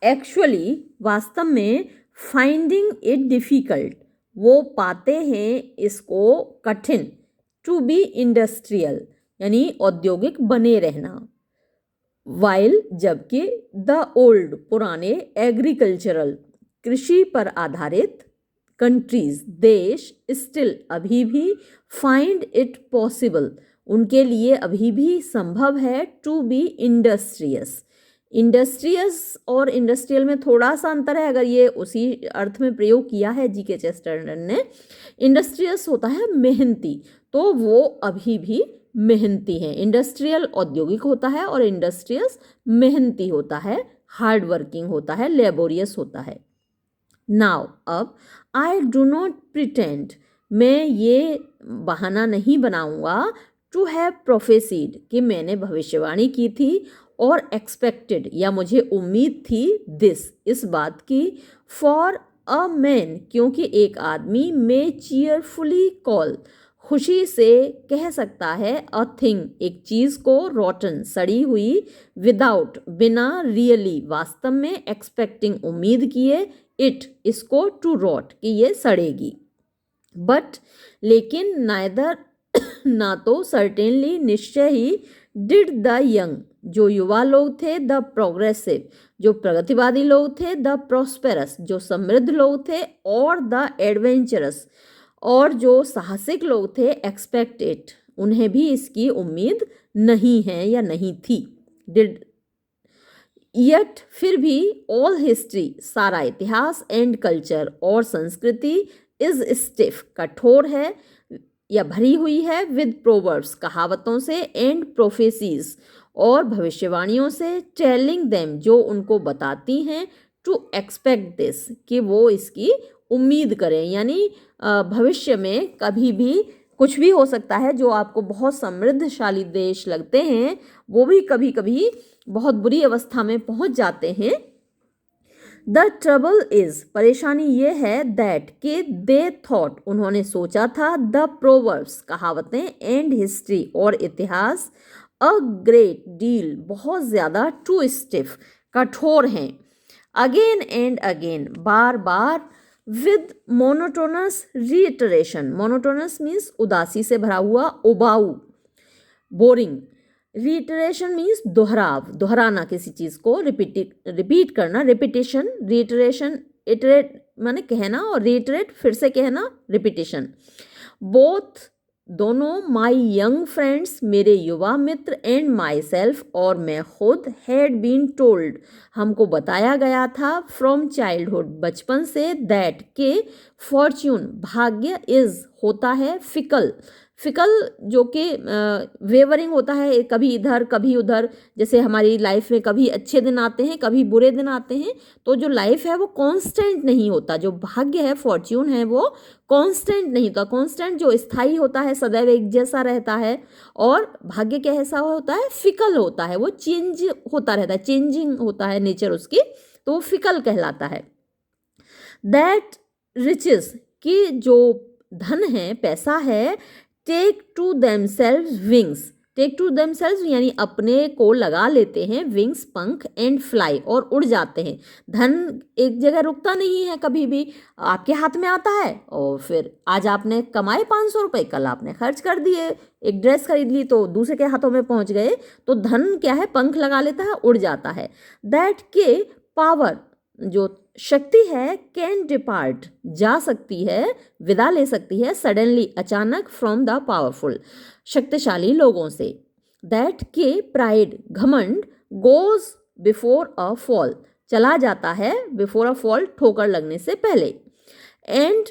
एक्चुअली वास्तव में, फाइंडिंग इट डिफ़िकल्ट वो पाते हैं इसको कठिन, टू बी इंडस्ट्रियल यानी औद्योगिक बने रहना, वाइल जबकि द ओल्ड पुराने एग्रीकल्चरल कृषि पर आधारित कंट्रीज देश, स्टिल अभी भी, फाइंड इट पॉसिबल उनके लिए अभी भी संभव है, टू बी इंडस्ट्रियस। इंडस्ट्रियस और इंडस्ट्रियल में थोड़ा सा अंतर है, अगर ये उसी अर्थ में प्रयोग किया है जी के चेस्टरटन ने। इंडस्ट्रियस होता है मेहनती, तो वो अभी भी मेहनती हैं। इंडस्ट्रियल औद्योगिक होता है और इंडस्ट्रियस मेहनती होता है, हार्ड वर्किंग होता है, लेबोरियस होता है। नाउ अब, आई डू नॉट प्रिटेंड मैं ये बहाना नहीं बनाऊंगा, टू हैव प्रोफेसीड कि मैंने भविष्यवाणी की थी, और एक्सपेक्टेड या मुझे उम्मीद थी, दिस इस बात की, फॉर अ मैन क्योंकि एक आदमी में चीयरफुली कॉल खुशी से कह सकता है, अ थिंग एक चीज़ को, रॉटन सड़ी हुई, विदाउट बिना, रियली वास्तव में, एक्सपेक्टिंग उम्मीद किए, इट इसको, टू रॉट कि ये सड़ेगी। बट लेकिन नाइदर ना तो, सर्टेनली निश्चय ही, डिड द यंग जो युवा लोग थे, द प्रोग्रेसिव जो प्रगतिवादी लोग थे, द प्रोस्पेरस जो समृद्ध लोग थे, और द एडवेंचरस और जो साहसिक लोग थे, एक्सपेक्ट इट उन्हें भी इसकी उम्मीद नहीं है या नहीं थी। डिड यट फिर भी, ऑल हिस्ट्री सारा इतिहास, एंड कल्चर और संस्कृति, इज स्टिफ कठोर है या भरी हुई है, विद प्रोवर्ब्स कहावतों से, एंड प्रोफेसीज और भविष्यवाणियों से, टेलिंग देम जो उनको बताती हैं, टू एक्सपेक्ट दिस कि वो इसकी उम्मीद करें। यानी भविष्य में कभी भी कुछ भी हो सकता है। जो आपको बहुत समृद्धशाली देश लगते हैं वो भी कभी कभी बहुत बुरी अवस्था में पहुंच जाते हैं। द ट्रबल इज परेशानी ये है, दैट के दे थॉट उन्होंने सोचा था, द प्रोवर्ब्स कहावतें, एंड हिस्ट्री और इतिहास, अ ग्रेट डील बहुत ज़्यादा, टू स्टिफ कठोर हैं, again and again bar bar, with monotonous reiteration, monotonous means उदासी से भरा हुआ, उबाऊ, बोरिंग, रीइटरेशन मीन्स दोहराव, दोहराना किसी चीज़ को, रिपीट करना, रिपीटिशन, रीइटरेशन, इटरेट माने कहना, और रीइटरेट फिर से कहना, रिपीटिशन। बोथ दोनों, माई यंग फ्रेंड्स मेरे युवा मित्र, एंड माई सेल्फ और मैं खुद, हैड बीन टोल्ड हमको बताया गया था, फ्रॉम चाइल्डहुड बचपन से, दैट के फॉर्च्यून भाग्य, इज होता है, फिकल फिकल जो कि वेवरिंग होता है, कभी इधर कभी उधर, जैसे हमारी लाइफ में कभी अच्छे दिन आते हैं कभी बुरे दिन आते हैं, तो जो लाइफ है वो कांस्टेंट नहीं होता, जो भाग्य है फॉर्च्यून है वो कांस्टेंट नहीं होता। कांस्टेंट जो स्थायी होता है सदैव एक जैसा रहता है, और भाग्य कैसा होता है, फिकल होता है, वो चेंज होता रहता है, चेंजिंग होता है नेचर उसकी, तो वो फिकल कहलाता है। दैट रिचेस कि जो धन है पैसा है, take to themselves wings, take to themselves यानी अपने को लगा लेते हैं, विंग्स पंख, एंड फ्लाई और उड़ जाते हैं। धन एक जगह रुकता नहीं है, कभी भी आपके हाथ में आता है और फिर आज आपने कमाए 500 रुपये, कल आपने खर्च कर दिए, एक ड्रेस खरीद ली तो दूसरे के हाथों में पहुंच गए। तो धन क्या है, पंख लगा लेता है, उड़ जाता है। दैट के पावर जो शक्ति है, कैन डिपार्ट जा सकती है, विदा ले सकती है, सडनली अचानक, फ्रॉम द पावरफुल शक्तिशाली लोगों से। दैट के प्राइड घमंड, गोज बिफोर अ फॉल चला जाता है, बिफोर अ फॉल ठोकर लगने से पहले। एंड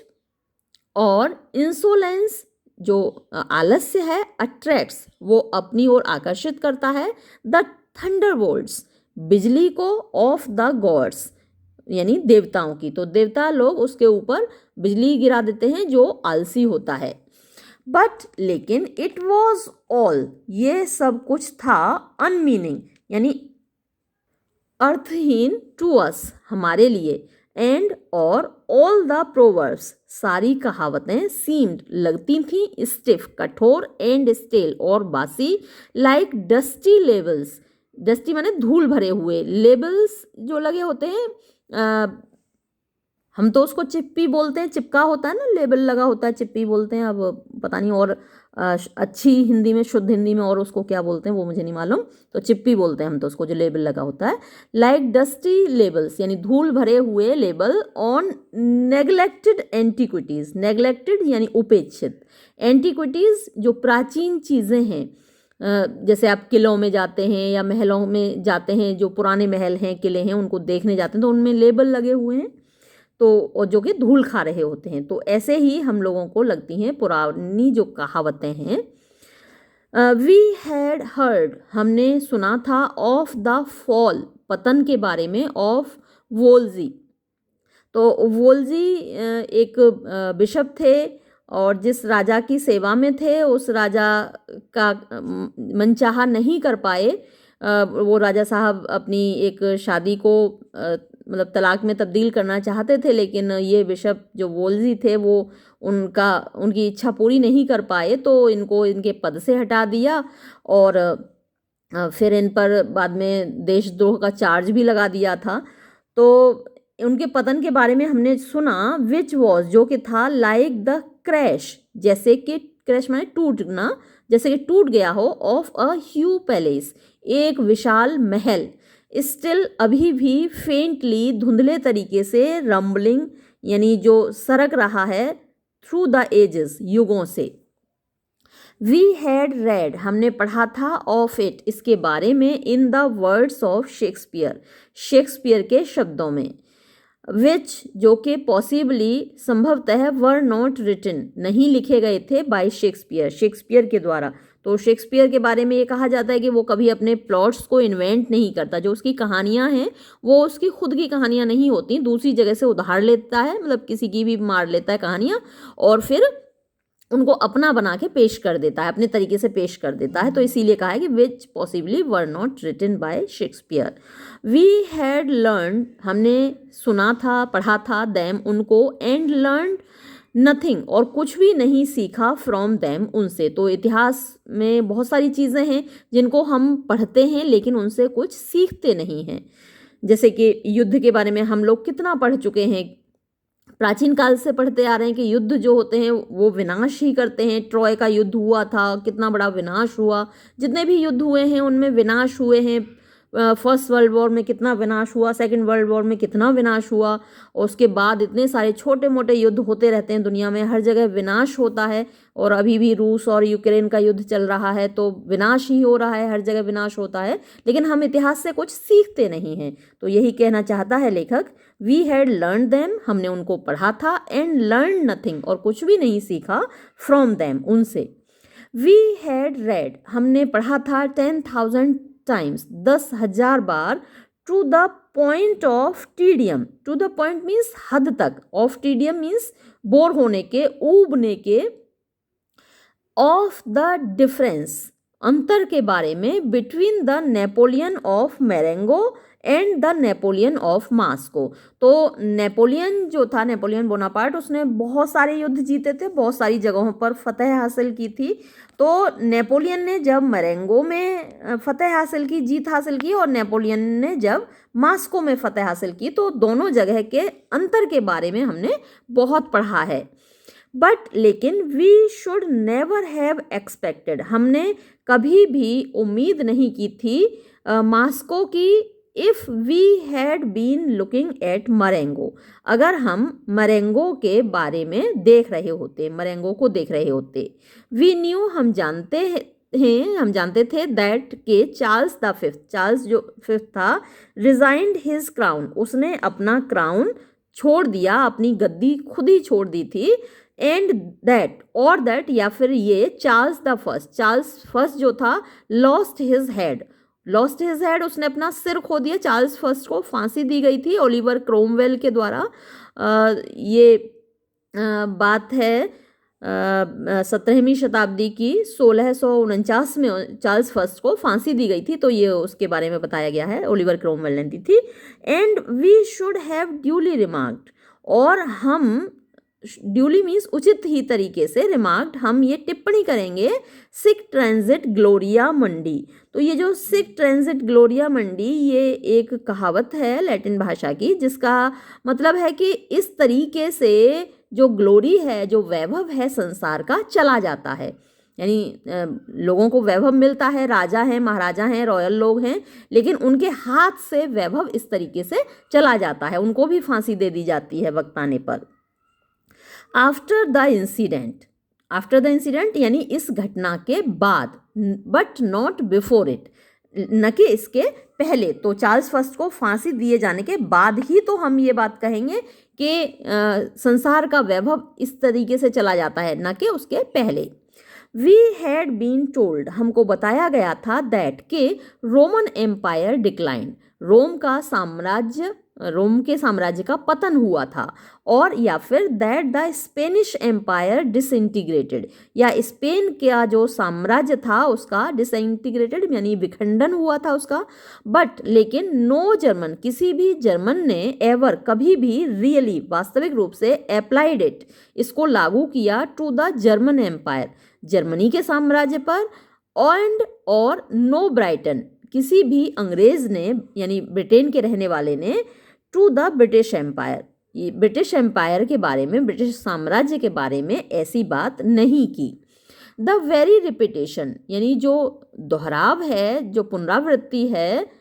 और इंसोलेंस जो आलस्य है, अट्रैक्ट्स वो अपनी ओर आकर्षित करता है, द थंडरबोल्ट्स बिजली को, ऑफ द गॉड्स यानी देवताओं की, तो देवता लोग उसके ऊपर बिजली गिरा देते हैं जो आलसी होता है। बट लेकिन इट वॉज ऑल ये सब कुछ था, अनमीनिंग यानी अर्थहीन, टू अस हमारे लिए, एंड और ऑल द प्रोवर्ब्स सारी कहावतें, सीम्ड लगती थीं, स्टिफ कठोर, एंड स्टेल और बासी, लाइक डस्टी लेबल्स, डस्टी माने धूल भरे हुए, लेबल्स जो लगे होते हैं, हम तो उसको चिप्पी बोलते हैं, चिपका होता है ना, लेबल लगा होता है, चिप्पी बोलते हैं। अब पता नहीं और अच्छी हिंदी में, शुद्ध हिंदी में और उसको क्या बोलते हैं वो मुझे नहीं मालूम, तो चिप्पी बोलते हैं हम तो उसको, जो लेबल लगा होता है। लाइक डस्टी लेबल्स यानी धूल भरे हुए label, on neglected antiquities, neglected यानी उपेक्षित, एंटीक्विटीज़ जो प्राचीन चीज़ें हैं, जैसे आप किलों में जाते हैं या महलों में जाते हैं, जो पुराने महल हैं किले हैं उनको देखने जाते हैं, तो उनमें लेबल लगे हुए हैं, तो और जो कि धूल खा रहे होते हैं। तो ऐसे ही हम लोगों को लगती हैं पुरानी जो कहावतें हैं। वी हैड हर्ड हमने सुना था, ऑफ द फॉल पतन के बारे में, ऑफ वोल्जी, तो वोल्जी एक बिशप थे और जिस राजा की सेवा में थे उस राजा का मनचाहा नहीं कर पाए। वो राजा साहब अपनी एक शादी को मतलब तलाक में तब्दील करना चाहते थे, लेकिन ये बिशप जो वोल्जी थे वो उनकी इच्छा पूरी नहीं कर पाए, तो इनको इनके पद से हटा दिया और फिर इन पर बाद में देशद्रोह का चार्ज भी लगा दिया था। तो उनके पतन के बारे में हमने सुना, विच वॉज जो कि था लाइक द क्रैश, जैसे कि क्रैश माने टूटना, जैसे कि टूट गया हो, ऑफ अ ह्यू पैलेस, एक विशाल महल, स्टिल अभी भी फेंटली धुंधले तरीके से, रम्बलिंग यानी जो सरक रहा है, थ्रू द एजेस युगों से। वी हैड रेड हमने पढ़ा था, ऑफ इट इसके बारे में, in the words of Shakespeare Shakespeare के शब्दों में, विच जो कि पॉसिबली संभवतः वर नॉट रिटन नहीं लिखे गए थे, बाय शेक्सपियर शेक्सपियर के द्वारा। तो शेक्सपियर के बारे में ये कहा जाता है कि वो कभी अपने प्लॉट्स को इन्वेंट नहीं करता, जो उसकी कहानियाँ हैं वो उसकी खुद की कहानियाँ नहीं होती, दूसरी जगह से उधार लेता है, मतलब किसी की भी मार लेता है कहानियाँ और फिर उनको अपना बना के पेश कर देता है, अपने तरीके से पेश कर देता है। तो इसीलिए कहा है कि which possibly were not written by Shakespeare. We had learn हमने सुना था, पढ़ा था, दैम उनको, एंड लर्न नथिंग और कुछ भी नहीं सीखा, फ्रॉम दैम उनसे। तो इतिहास में बहुत सारी चीज़ें हैं जिनको हम पढ़ते हैं लेकिन उनसे कुछ सीखते नहीं हैं। जैसे कि युद्ध के बारे में हम लोग कितना पढ़ चुके हैं, प्राचीन काल से पढ़ते आ रहे हैं कि युद्ध जो होते हैं वो विनाश ही करते हैं। ट्रॉय का युद्ध हुआ था, कितना बड़ा विनाश हुआ, जितने भी युद्ध हुए हैं उनमें विनाश हुए हैं। फर्स्ट वर्ल्ड वॉर में कितना विनाश हुआ, सेकंड वर्ल्ड वॉर में कितना विनाश हुआ, और उसके बाद इतने सारे छोटे मोटे युद्ध होते रहते हैं दुनिया में, हर जगह विनाश होता है। और अभी भी रूस और यूक्रेन का युद्ध चल रहा है तो विनाश ही हो रहा है, हर जगह विनाश होता है, लेकिन हम इतिहास से कुछ सीखते नहीं हैं। तो यही कहना चाहता है लेखक, वी हैड लर्न दैम हमने उनको पढ़ा था, एंड लर्न नथिंग और कुछ भी नहीं सीखा, फ्रॉम दैम उनसे। वी हैड रेड हमने पढ़ा था 10,000 टाइम्स 10,000 बार, to the point of tedium, to the point means हद तक, ऑफ टीडियम मीन्स बोर होने के, ऊबने के, ऑफ द डिफरेंस अंतर के बारे में, between the Napoleon of Marengo and the Napoleon of Moscow. तो नेपोलियन जो था, नेपोलियन बोनापार्ट, उसने बहुत सारे युद्ध जीते थे, बहुत सारी जगहों पर फतेह हासिल की थी। तो नेपोलियन ने जब मेरेंगो में फतेह हासिल की, जीत हासिल की, और नेपोलियन ने जब मास्को में फतेह हासिल की, तो दोनों जगह के अंतर के बारे में हमने बहुत पढ़ा है। बट लेकिन we should never have expected हमने कभी भी उम्मीद नहीं की थी मास्को की, if we had been looking at Marengo अगर हम मरेंगो के बारे में देख रहे होते, मरेंगो को देख रहे होते। वी न्यू हम जानते थे दैट के चार्ल्स द फिफ्थ, चार्ल्स जो फिफ्थ था, रिजाइंड हिज क्राउन उसने अपना क्राउन छोड़ दिया, अपनी गद्दी खुद ही छोड़ दी थी। एंड दैट और दैट या फिर ये Charles the first, Charles first जो था, lost his head, lost his head उसने अपना सिर खो दिया। चार्ल्स फर्स्ट को फांसी दी गई थी ओलिवर क्रोमवेल के द्वारा। ये बात है 17वीं शताब्दी की, 1649 में चार्ल्स फर्स्ट को फांसी दी गई थी, तो ये उसके बारे में बताया गया है, ओलिवर क्रोमवेल ने दी थी। And we should have duly remarked और हम, ड्यूली मीन्स उचित ही तरीके से, रिमार्क्ड हम ये टिप्पणी करेंगे, सिक ट्रांजिट ग्लोरिया मंडी। तो ये जो सिक ट्रांजिट ग्लोरिया मंडी, ये एक कहावत है लैटिन भाषा की, जिसका मतलब है कि इस तरीके से जो ग्लोरी है, जो वैभव है संसार का, चला जाता है। यानी लोगों को वैभव मिलता है, राजा हैं, महाराजा हैं, रॉयल लोग हैं, लेकिन उनके हाथ से वैभव इस तरीके से चला जाता है, उनको भी फांसी दे दी जाती है वक्त आने पर। After the incident, after the incident यानी इस घटना के बाद, बट नॉट बिफोर इट, न कि इसके पहले। तो चार्ल्स फर्स्ट को फांसी दिए जाने के बाद ही तो हम ये बात कहेंगे कि संसार का वैभव इस तरीके से चला जाता है, न कि उसके पहले। वी हैड बीन टोल्ड हमको बताया गया था, दैट के रोमन एम्पायर डिक्लाइन, रोम का साम्राज्य रोम के साम्राज्य का पतन हुआ था, और या फिर that the Spanish empire disintegrated, या स्पेन का जो साम्राज्य था उसका डिसइंटीग्रेटेड यानी विखंडन हुआ था उसका। बट लेकिन नो जर्मन, किसी भी जर्मन ने एवर कभी भी रियली वास्तविक रूप से अप्लाइड इट, इसको लागू किया to the German empire, Germany के साम्राज्य पर, एंड और नो ब्राइटन, किसी भी अंग्रेज ने यानी ब्रिटेन के रहने वाले ने टू द ब्रिटिश एम्पायर, ये ब्रिटिश एम्पायर के बारे में, ब्रिटिश साम्राज्य के बारे में ऐसी बात नहीं की। द वेरी रिपीटेशन यानी जो दोहराव है, जो पुनरावृत्ति है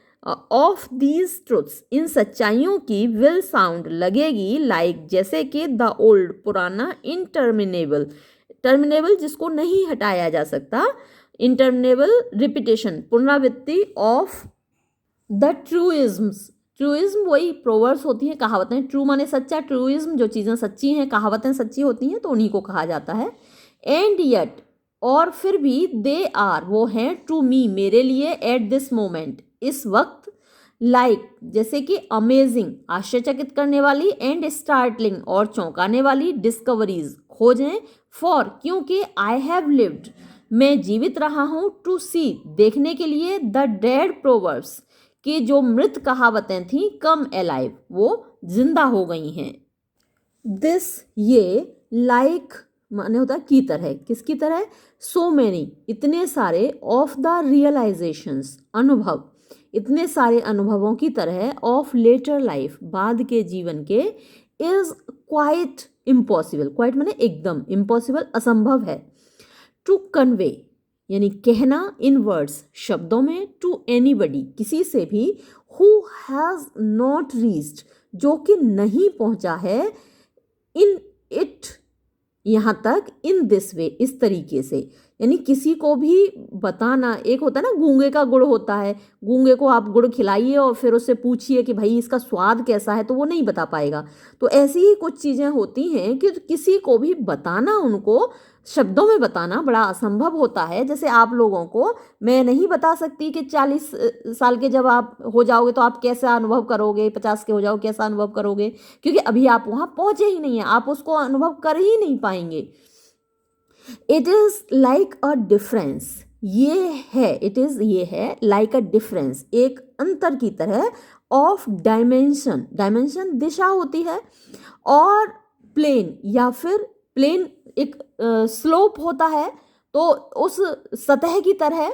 ऑफ दीज ट्रुथ्स, इन सच्चाइयों की, विल साउंड लगेगी लाइक जैसे कि द ओल्ड पुराना, इनटर्मिनेबल, टर्मिनेबल जिसको नहीं हटाया जा सकता, इंटरमिनेबल रिपीटेशन पुनरावृत्ति ऑफ द ट्रूइज्म्स, ट्रूइज्म वही प्रोवर्ब्स होती हैं, कहावतें, ट्रू माने सच्चा, ट्रूइज्म जो चीज़ें सच्ची हैं, कहावतें सच्ची होती हैं तो उन्हीं को कहा जाता है। एंड येट और फिर भी, दे आर वो हैं, टू मी मेरे लिए, एट दिस मोमेंट इस वक्त, लाइक जैसे कि अमेजिंग आश्चर्यचकित करने वाली, एंड स्टार्टलिंग और चौंकाने वाली, डिस्कवरीज खोजें, फॉर क्योंकि, आई हैव लिव्ड मैं जीवित रहा हूँ, टू सी देखने के लिए, द डेड प्रोवर्ब्स कि जो मृत कहावतें थीं, कम एलाइव वो जिंदा हो गई हैं। दिस ये, लाइक माने होता है की तरह, किसकी तरह, सो मैनी इतने सारे, ऑफ द रियलाइजेशंस अनुभव, इतने सारे अनुभवों की तरह, ऑफ लेटर लाइफ बाद के जीवन के, इज क्वाइट इम्पॉसिबल, क्वाइट माने एकदम, इम्पॉसिबल असंभव है, टू कन्वे यानी कहना, इन वर्ड्स शब्दों में, टू एनीबडी किसी से भी, हु हैज़ नॉट रीच्ड जो कि नहीं पहुंचा है, इन इट यहाँ तक, इन दिस वे इस तरीके से, यानी किसी को भी बताना, एक होता है ना गूंगे का गुड़ होता है, गूंगे को आप गुड़ खिलाइए और फिर उससे पूछिए कि भाई इसका स्वाद कैसा है, तो वो नहीं बता पाएगा। तो ऐसी ही कुछ चीज़ें होती हैं कि किसी को भी बताना, उनको शब्दों में बताना बड़ा असंभव होता है। जैसे आप लोगों को मैं नहीं बता सकती कि 40 साल के जब आप हो जाओगे तो आप कैसा अनुभव करोगे, 50 के हो जाओ कैसा अनुभव करोगे, क्योंकि अभी आप वहाँ पहुँचे ही नहीं हैं, आप उसको अनुभव कर ही नहीं पाएंगे। It is like a difference, ये है, इट इज़ ये है, लाइक अ डिफरेंस एक अंतर की तरह, ऑफ डायमेंशन, डायमेंशन दिशा होती है, और प्लेन या फिर प्लेन एक स्लोप होता है, तो उस सतह की तरह,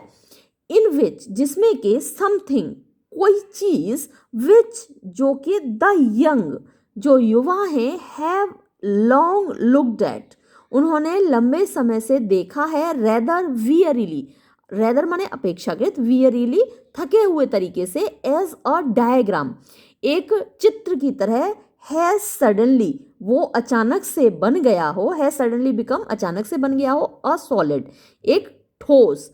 इन विच जिसमें के, समथिंग कोई चीज़, विच जो कि, द यंग जो युवा हैं, हैव लॉन्ग लुक्ड एट उन्होंने लंबे समय से देखा है, रेदर वियरीली, रेदर माने अपेक्षाकृत, वियरीली थके हुए तरीके से, एज अ डायग्राम एक चित्र की तरह, हैज सडनली वो अचानक से बन गया हो, हैज सडनली बिकम अचानक से बन गया हो, अ सॉलिड एक ठोस,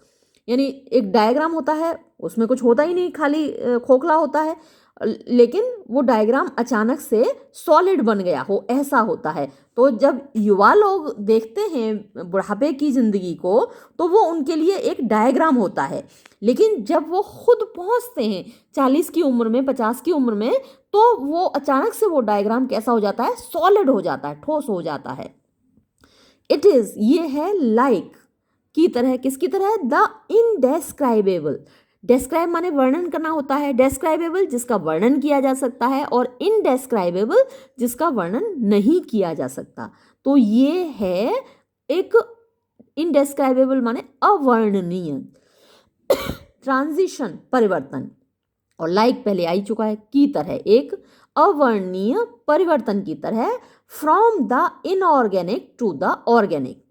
यानी एक डायग्राम होता है उसमें कुछ होता ही नहीं, खाली खोखला होता है, लेकिन वो डायग्राम अचानक से सॉलिड बन गया हो, ऐसा होता है। तो जब युवा लोग देखते हैं बुढ़ापे की ज़िंदगी को तो वो उनके लिए एक डायग्राम होता है, लेकिन जब वो खुद पहुंचते हैं 40 की उम्र में, 50 की उम्र में, तो वो अचानक से वो डायग्राम कैसा हो जाता है, सॉलिड हो जाता है, ठोस हो जाता है। इट इज़ ये है, लाइक की तरह, किसकी तरह, द इनडेस्क्राइबेबल, डेस्क्राइब माने वर्णन करना होता है, डेस्क्राइबेबल जिसका वर्णन किया जा सकता है, और इनडेस्क्राइबेबल जिसका वर्णन नहीं किया जा सकता। तो ये है एक इनडेस्क्राइबेबल माने अवर्णनीय, ट्रांजिशन परिवर्तन, और लाइक पहले आ ही चुका है, की तरह एक अवर्णनीय परिवर्तन की तरह, from the inorganic to the organic,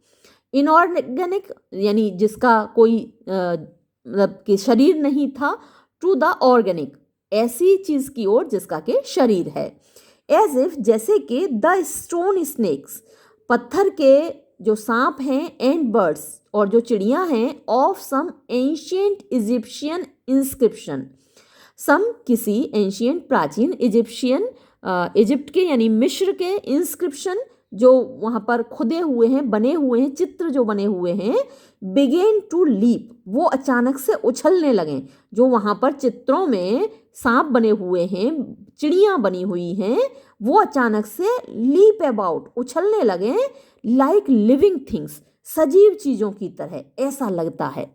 inorganic यानी जिसका कोई मतलब कि शरीर नहीं था, टू द ऑर्गेनिक ऐसी चीज़ की ओर जिसका के शरीर है, एज इफ जैसे कि, द स्टोन स्नेक्स पत्थर के जो सांप हैं, एंड बर्ड्स और जो चिड़ियाँ हैं, of some ancient Egyptian inscription, some किसी एंशियंट प्राचीन, इजिप्शियन इजिप्ट के यानी मिस्र के, इंस्क्रिप्शन जो वहाँ पर खुदे हुए हैं, बने हुए हैं, चित्र जो बने हुए हैं, बिगेन टू लीप वो अचानक से उछलने लगे, जो वहाँ पर चित्रों में सांप बने हुए हैं, चिड़ियाँ बनी हुई हैं, वो अचानक से लीप अबाउट, उछलने लगे लाइक लिविंग थिंग्स, सजीव चीज़ों की तरह ऐसा लगता है।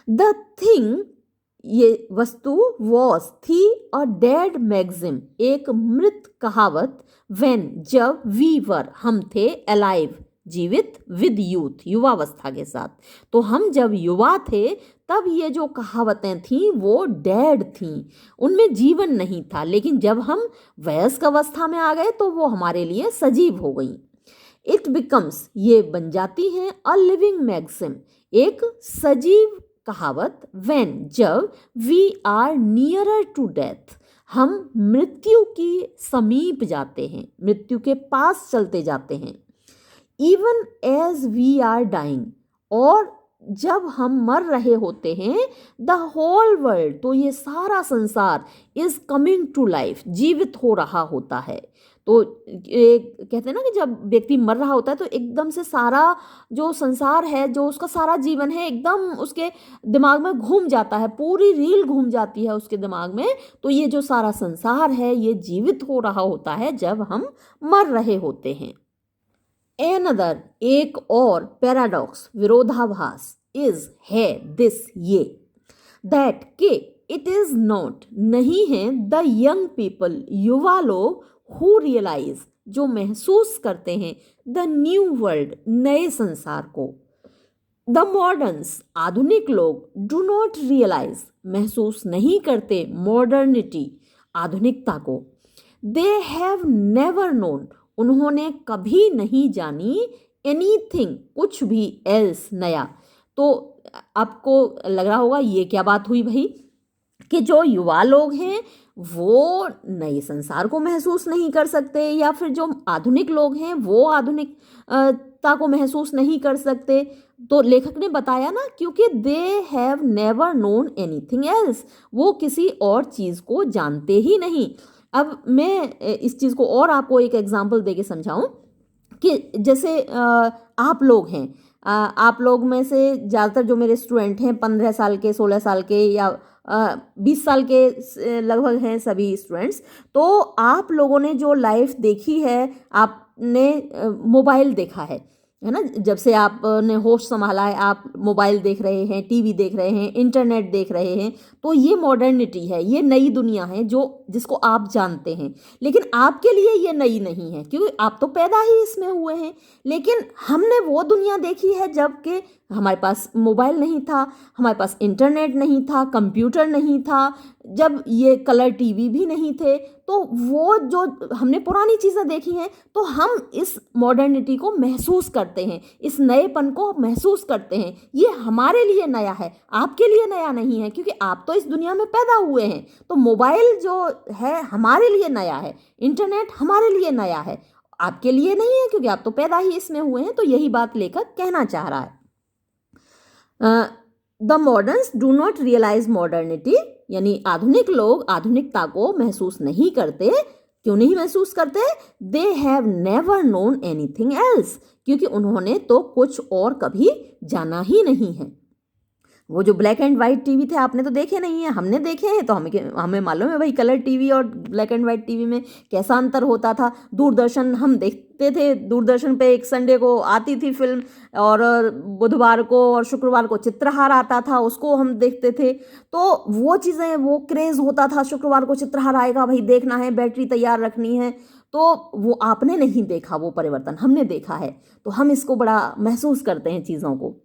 द थिंग, ये वस्तु, वॉज, थी अ डेड मैगजिम, एक मृत कहावत, व्हेन, जब, वी वर, हम थे, अलाइव, जीवित, विद यूथ, युवावस्था के साथ। तो हम जब युवा थे तब ये जो कहावतें थीं वो डेड थीं, उनमें जीवन नहीं था, लेकिन जब हम वयस्क अवस्था में आ गए तो वो हमारे लिए सजीव हो गई। इट बिकम्स, ये बन जाती हैं, अ लिविंग मैक्सिम, एक सजीव कहावत, व्हेन, जब, we are nearer to death, हम मृत्यु की समीप जाते हैं, मृत्यु के पास चलते जाते हैं। Even as we are dying, और जब हम मर रहे होते हैं, द होल वर्ल्ड, तो ये सारा संसार, इज कमिंग टू लाइफ, जीवित हो रहा होता है। तो कहते हैं ना कि जब व्यक्ति मर रहा होता है तो एकदम से सारा जो संसार है, जो उसका सारा जीवन है, एकदम उसके दिमाग में घूम जाता है, पूरी रील घूम जाती है उसके दिमाग में। तो ये जो सारा संसार है ये जीवित हो रहा होता है जब हम मर रहे होते हैं। एनदर, एक और, पैराडॉक्स, विरोधाभास, इज, है, दिस, ये, दैट, के, इट इज नॉट, नहीं है, द यंग पीपल, युवा लोग, हु रियलाइज, जो महसूस करते हैं, द न्यू वर्ल्ड, नए संसार को। द मॉडर्न्स, आधुनिक लोग, डू नॉट रियलाइज, महसूस नहीं करते, मॉडर्निटी, आधुनिकता को। दे हैव नेवर नोन, उन्होंने कभी नहीं जानी, एनीथिंग, कुछ भी, एल्स, नया। तो आपको लग रहा होगा ये क्या बात हुई भाई, कि जो युवा लोग हैं वो नए संसार को महसूस नहीं कर सकते, या फिर जो आधुनिक लोग हैं वो आधुनिकता को महसूस नहीं कर सकते। तो लेखक ने बताया ना, क्योंकि they have never known anything else, वो किसी और चीज़ को जानते ही नहीं। अब मैं इस चीज़ को और आपको एक एग्जांपल देके समझाऊं कि जैसे आप लोग हैं, आप लोग में से ज़्यादातर जो मेरे स्टूडेंट हैं 15 साल के, 16 साल के, या 20 साल के लगभग हैं सभी स्टूडेंट्स। तो आप लोगों ने जो लाइफ देखी है, आपने मोबाइल देखा है ना, जब से आपने होश संभाला है आप मोबाइल देख रहे हैं, टीवी देख रहे हैं, इंटरनेट देख रहे हैं। तो ये मॉडर्निटी है, ये नई दुनिया है जो जिसको आप जानते हैं, लेकिन आपके लिए ये नई नहीं है क्योंकि आप तो पैदा ही इसमें हुए हैं। लेकिन हमने वो दुनिया देखी है जबकि हमारे पास मोबाइल नहीं था, हमारे पास इंटरनेट नहीं था, कंप्यूटर नहीं था, जब ये कलर टीवी भी नहीं थे। तो वो जो हमने पुरानी चीज़ें देखी हैं, तो हम इस मॉडर्निटी को महसूस करते हैं, इस नएपन को महसूस करते हैं। ये हमारे लिए नया है, आपके लिए नया नहीं है, क्योंकि आप तो इस दुनिया में पैदा हुए हैं। तो मोबाइल जो है हमारे लिए नया है, इंटरनेट हमारे लिए नया है, आपके लिए नहीं है, क्योंकि आप तो पैदा ही इसमें हुए हैं। तो यही बात लेखक कहना चाह रहा है। The moderns do not realise modernity, यानी आधुनिक लोग आधुनिकता को महसूस नहीं करते। क्यों नहीं महसूस करते? They have never known anything else, क्योंकि उन्होंने तो कुछ और कभी जाना ही नहीं है। वो जो ब्लैक एंड वाइट टीवी थे आपने तो देखे नहीं है, हमने देखे हैं, तो हमें मालूम है भाई कलर टीवी और ब्लैक एंड वाइट टीवी में कैसा अंतर होता था। दूरदर्शन हम देखते थे, दूरदर्शन पे एक संडे को आती थी फिल्म, और बुधवार को और शुक्रवार को चित्रहार आता था, उसको हम देखते थे। तो वो चीज़ें, वो क्रेज़ होता था, शुक्रवार को चित्रहार आएगा भाई, देखना है, बैटरी तैयार रखनी है। तो वो आपने नहीं देखा, वो परिवर्तन हमने देखा है, तो हम इसको बड़ा महसूस करते हैं चीज़ों को।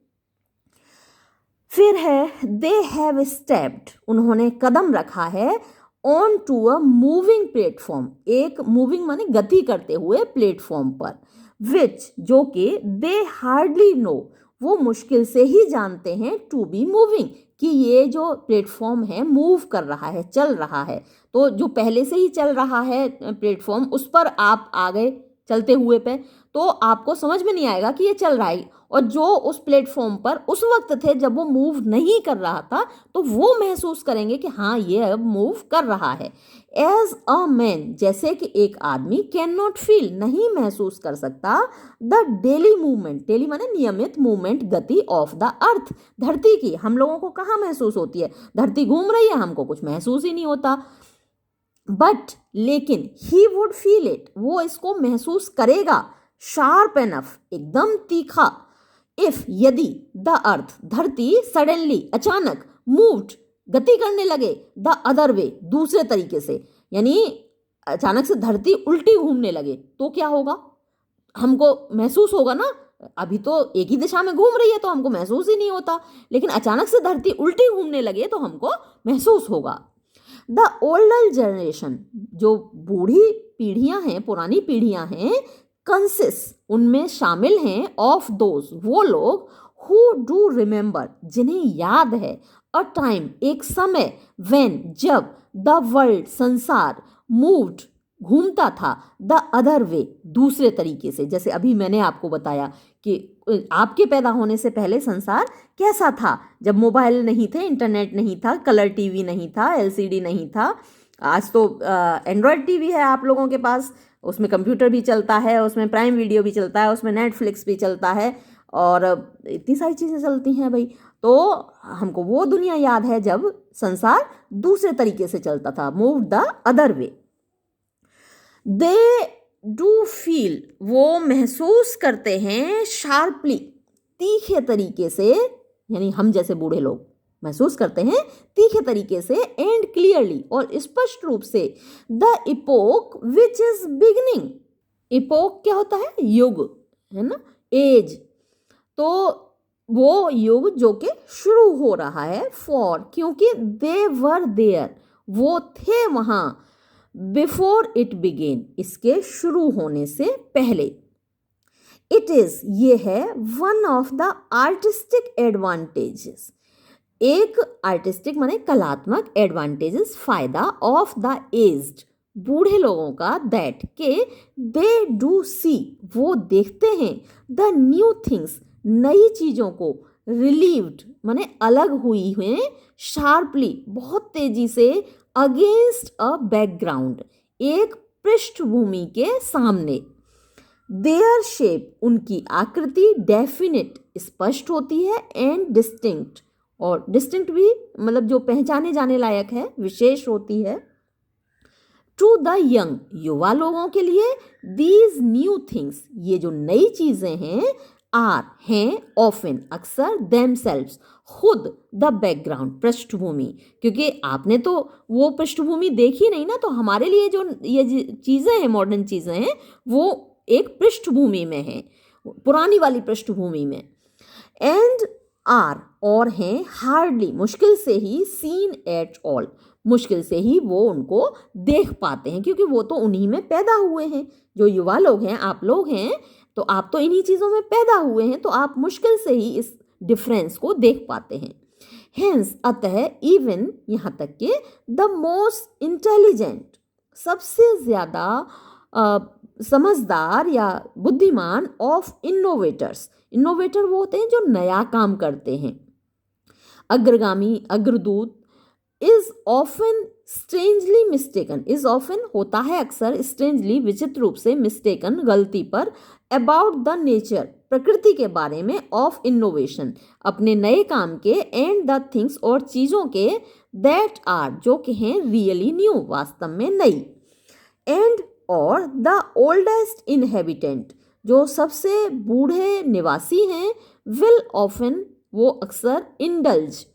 फिर है दे हैव स्टेप्ड, उन्होंने कदम रखा है, on to a moving platform, एक मूविंग माने गति करते हुए प्लेटफॉर्म पर, विच, जो कि दे हार्डली नो, वो मुश्किल से ही जानते हैं, टू बी मूविंग, कि ये जो प्लेटफॉर्म है मूव कर रहा है, चल रहा है। तो जो पहले से ही चल रहा है प्लेटफॉर्म, उस पर आप आ गए चलते हुए पे, तो आपको समझ में नहीं आएगा कि ये चल रहा है। और जो उस प्लेटफॉर्म पर उस वक्त थे जब वो मूव नहीं कर रहा था, तो वो महसूस करेंगे कि हाँ ये अब मूव कर रहा है। एज अ मैन, जैसे कि एक आदमी कैन नॉट फील, नहीं महसूस कर सकता, द डेली मूवमेंट, डेली माने नियमित मूवमेंट, गति ऑफ द अर्थ, धरती की। हम लोगों को कहाँ महसूस होती है, धरती घूम रही है, हमको कुछ महसूस ही नहीं होता। बट लेकिन ही वुड फील इट, वो इसको महसूस करेगा, शार्प एनफ, एकदम तीखा, इफ, यदि, द अर्थ, धरती, सडनली, अचानक, मूव्ड, गति करने लगे, द अदर वे, दूसरे तरीके से, यानी अचानक से धरती उल्टी घूमने लगे तो क्या होगा, हमको महसूस होगा ना। अभी तो एक ही दिशा में घूम रही है तो हमको महसूस ही नहीं होता, लेकिन अचानक से धरती उल्टी घूमने लगे तो हमको महसूस होगा। द ओल्डर जनरेशन, जो बूढ़ी पीढ़ियां हैं, पुरानी पीढ़ियां हैं, कंसिस्ट, उनमें शामिल हैं, ऑफ दोज, वो लोग, हु डू रिमेंबर, जिन्हें याद है, अ टाइम, एक समय, व्हेन, जब, द वर्ल्ड, संसार, मूव्ड, घूमता था, द अदर वे, दूसरे तरीके से। जैसे अभी मैंने आपको बताया कि आपके पैदा होने से पहले संसार कैसा था, जब मोबाइल नहीं थे, इंटरनेट नहीं था, कलर टीवी नहीं था, एलसीडी नहीं था। आज तो एंड्रॉयड टीवी है आप लोगों के पास, उसमें कंप्यूटर भी चलता है, उसमें प्राइम वीडियो भी चलता है, उसमें नेटफ्लिक्स भी चलता है, और इतनी सारी चीज़ें चलती हैं भाई। तो हमको वो दुनिया याद है जब संसार दूसरे तरीके से चलता था, move the other way. They do feel, वो महसूस करते हैं, शार्पली, तीखे तरीके से, यानी हम जैसे बूढ़े लोग महसूस करते हैं तीखे तरीके से, एंड क्लियरली, और स्पष्ट रूप से, the epoch which is beginning. Epoch क्या होता है, युग, है ना, एज, तो वो युग जो कि शुरू हो रहा है, फॉर, क्योंकि दे वर देयर, वो थे वहां, बिफोर इट बिगेन, इसके शुरू होने से पहले। इट इज, ये है, one of the artistic advantages, एक आर्टिस्टिक माने कलात्मक, एडवांटेजेस, फायदा, ऑफ द एज्ड, बूढ़े लोगों का, दैट, के, दे डू सी, वो देखते हैं, द न्यू थिंग्स, नई चीजों को, रिलीव्ड माने अलग हुई हुए, शार्पली, बहुत तेजी से, अगेंस्ट अ बैकग्राउंड, एक पृष्ठभूमि के सामने, देयर शेप, उनकी आकृति, डेफिनेट, स्पष्ट होती है, एंड डिस्टिंक्ट, और डिस्टिंक्ट भी मतलब जो पहचाने जाने लायक है, विशेष होती है। टू द यंग, युवा लोगों के लिए, दीज न्यू थिंग्स, ये जो नई चीजें हैं, आर, हैं, ऑफन, अक्सर, देमसेल्व्स, खुद, द बैकग्राउंड, पृष्ठभूमि, क्योंकि आपने तो वो पृष्ठभूमि देखी नहीं ना, तो हमारे लिए जो ये चीज़ें हैं, मॉडर्न चीज़ें हैं, वो एक पृष्ठभूमि में है, पुरानी वाली पृष्ठभूमि में। एंड आर, और हैं, हार्डली, मुश्किल से ही, सीन एट ऑल, मुश्किल से ही वो उनको देख पाते हैं, क्योंकि वो तो उन्हीं में पैदा हुए हैं, जो युवा लोग हैं, आप लोग हैं, तो आप तो इन्हीं चीज़ों में पैदा हुए हैं, तो आप मुश्किल से ही इस डिफरेंस को देख पाते हैं। हेंस, अतः, इवन, यहाँ तक कि, द मोस्ट इंटेलिजेंट, सबसे ज़्यादा समझदार या बुद्धिमान, ऑफ इनोवेटर्स, इनोवेटर वो होते हैं जो नया काम करते हैं, अग्रगामी, अग्रदूत, is often strangely mistaken, is often होता है अक्सर, स्ट्रेंजली, विचित्र रूप से, मिस्टेकन, गलती पर, अबाउट द नेचर, प्रकृति के बारे में, ऑफ इनोवेशन, अपने नए काम के, एंड द थिंग्स, और चीज़ों के, दैट आर, जो कि हैं, रियली न्यू, वास्तव में नई, एंड, और, द ओल्डेस्ट इनहेबिटेंट, जो सबसे बूढ़े निवासी हैं, विल ऑफन, वो अक्सर, इंडल्ज,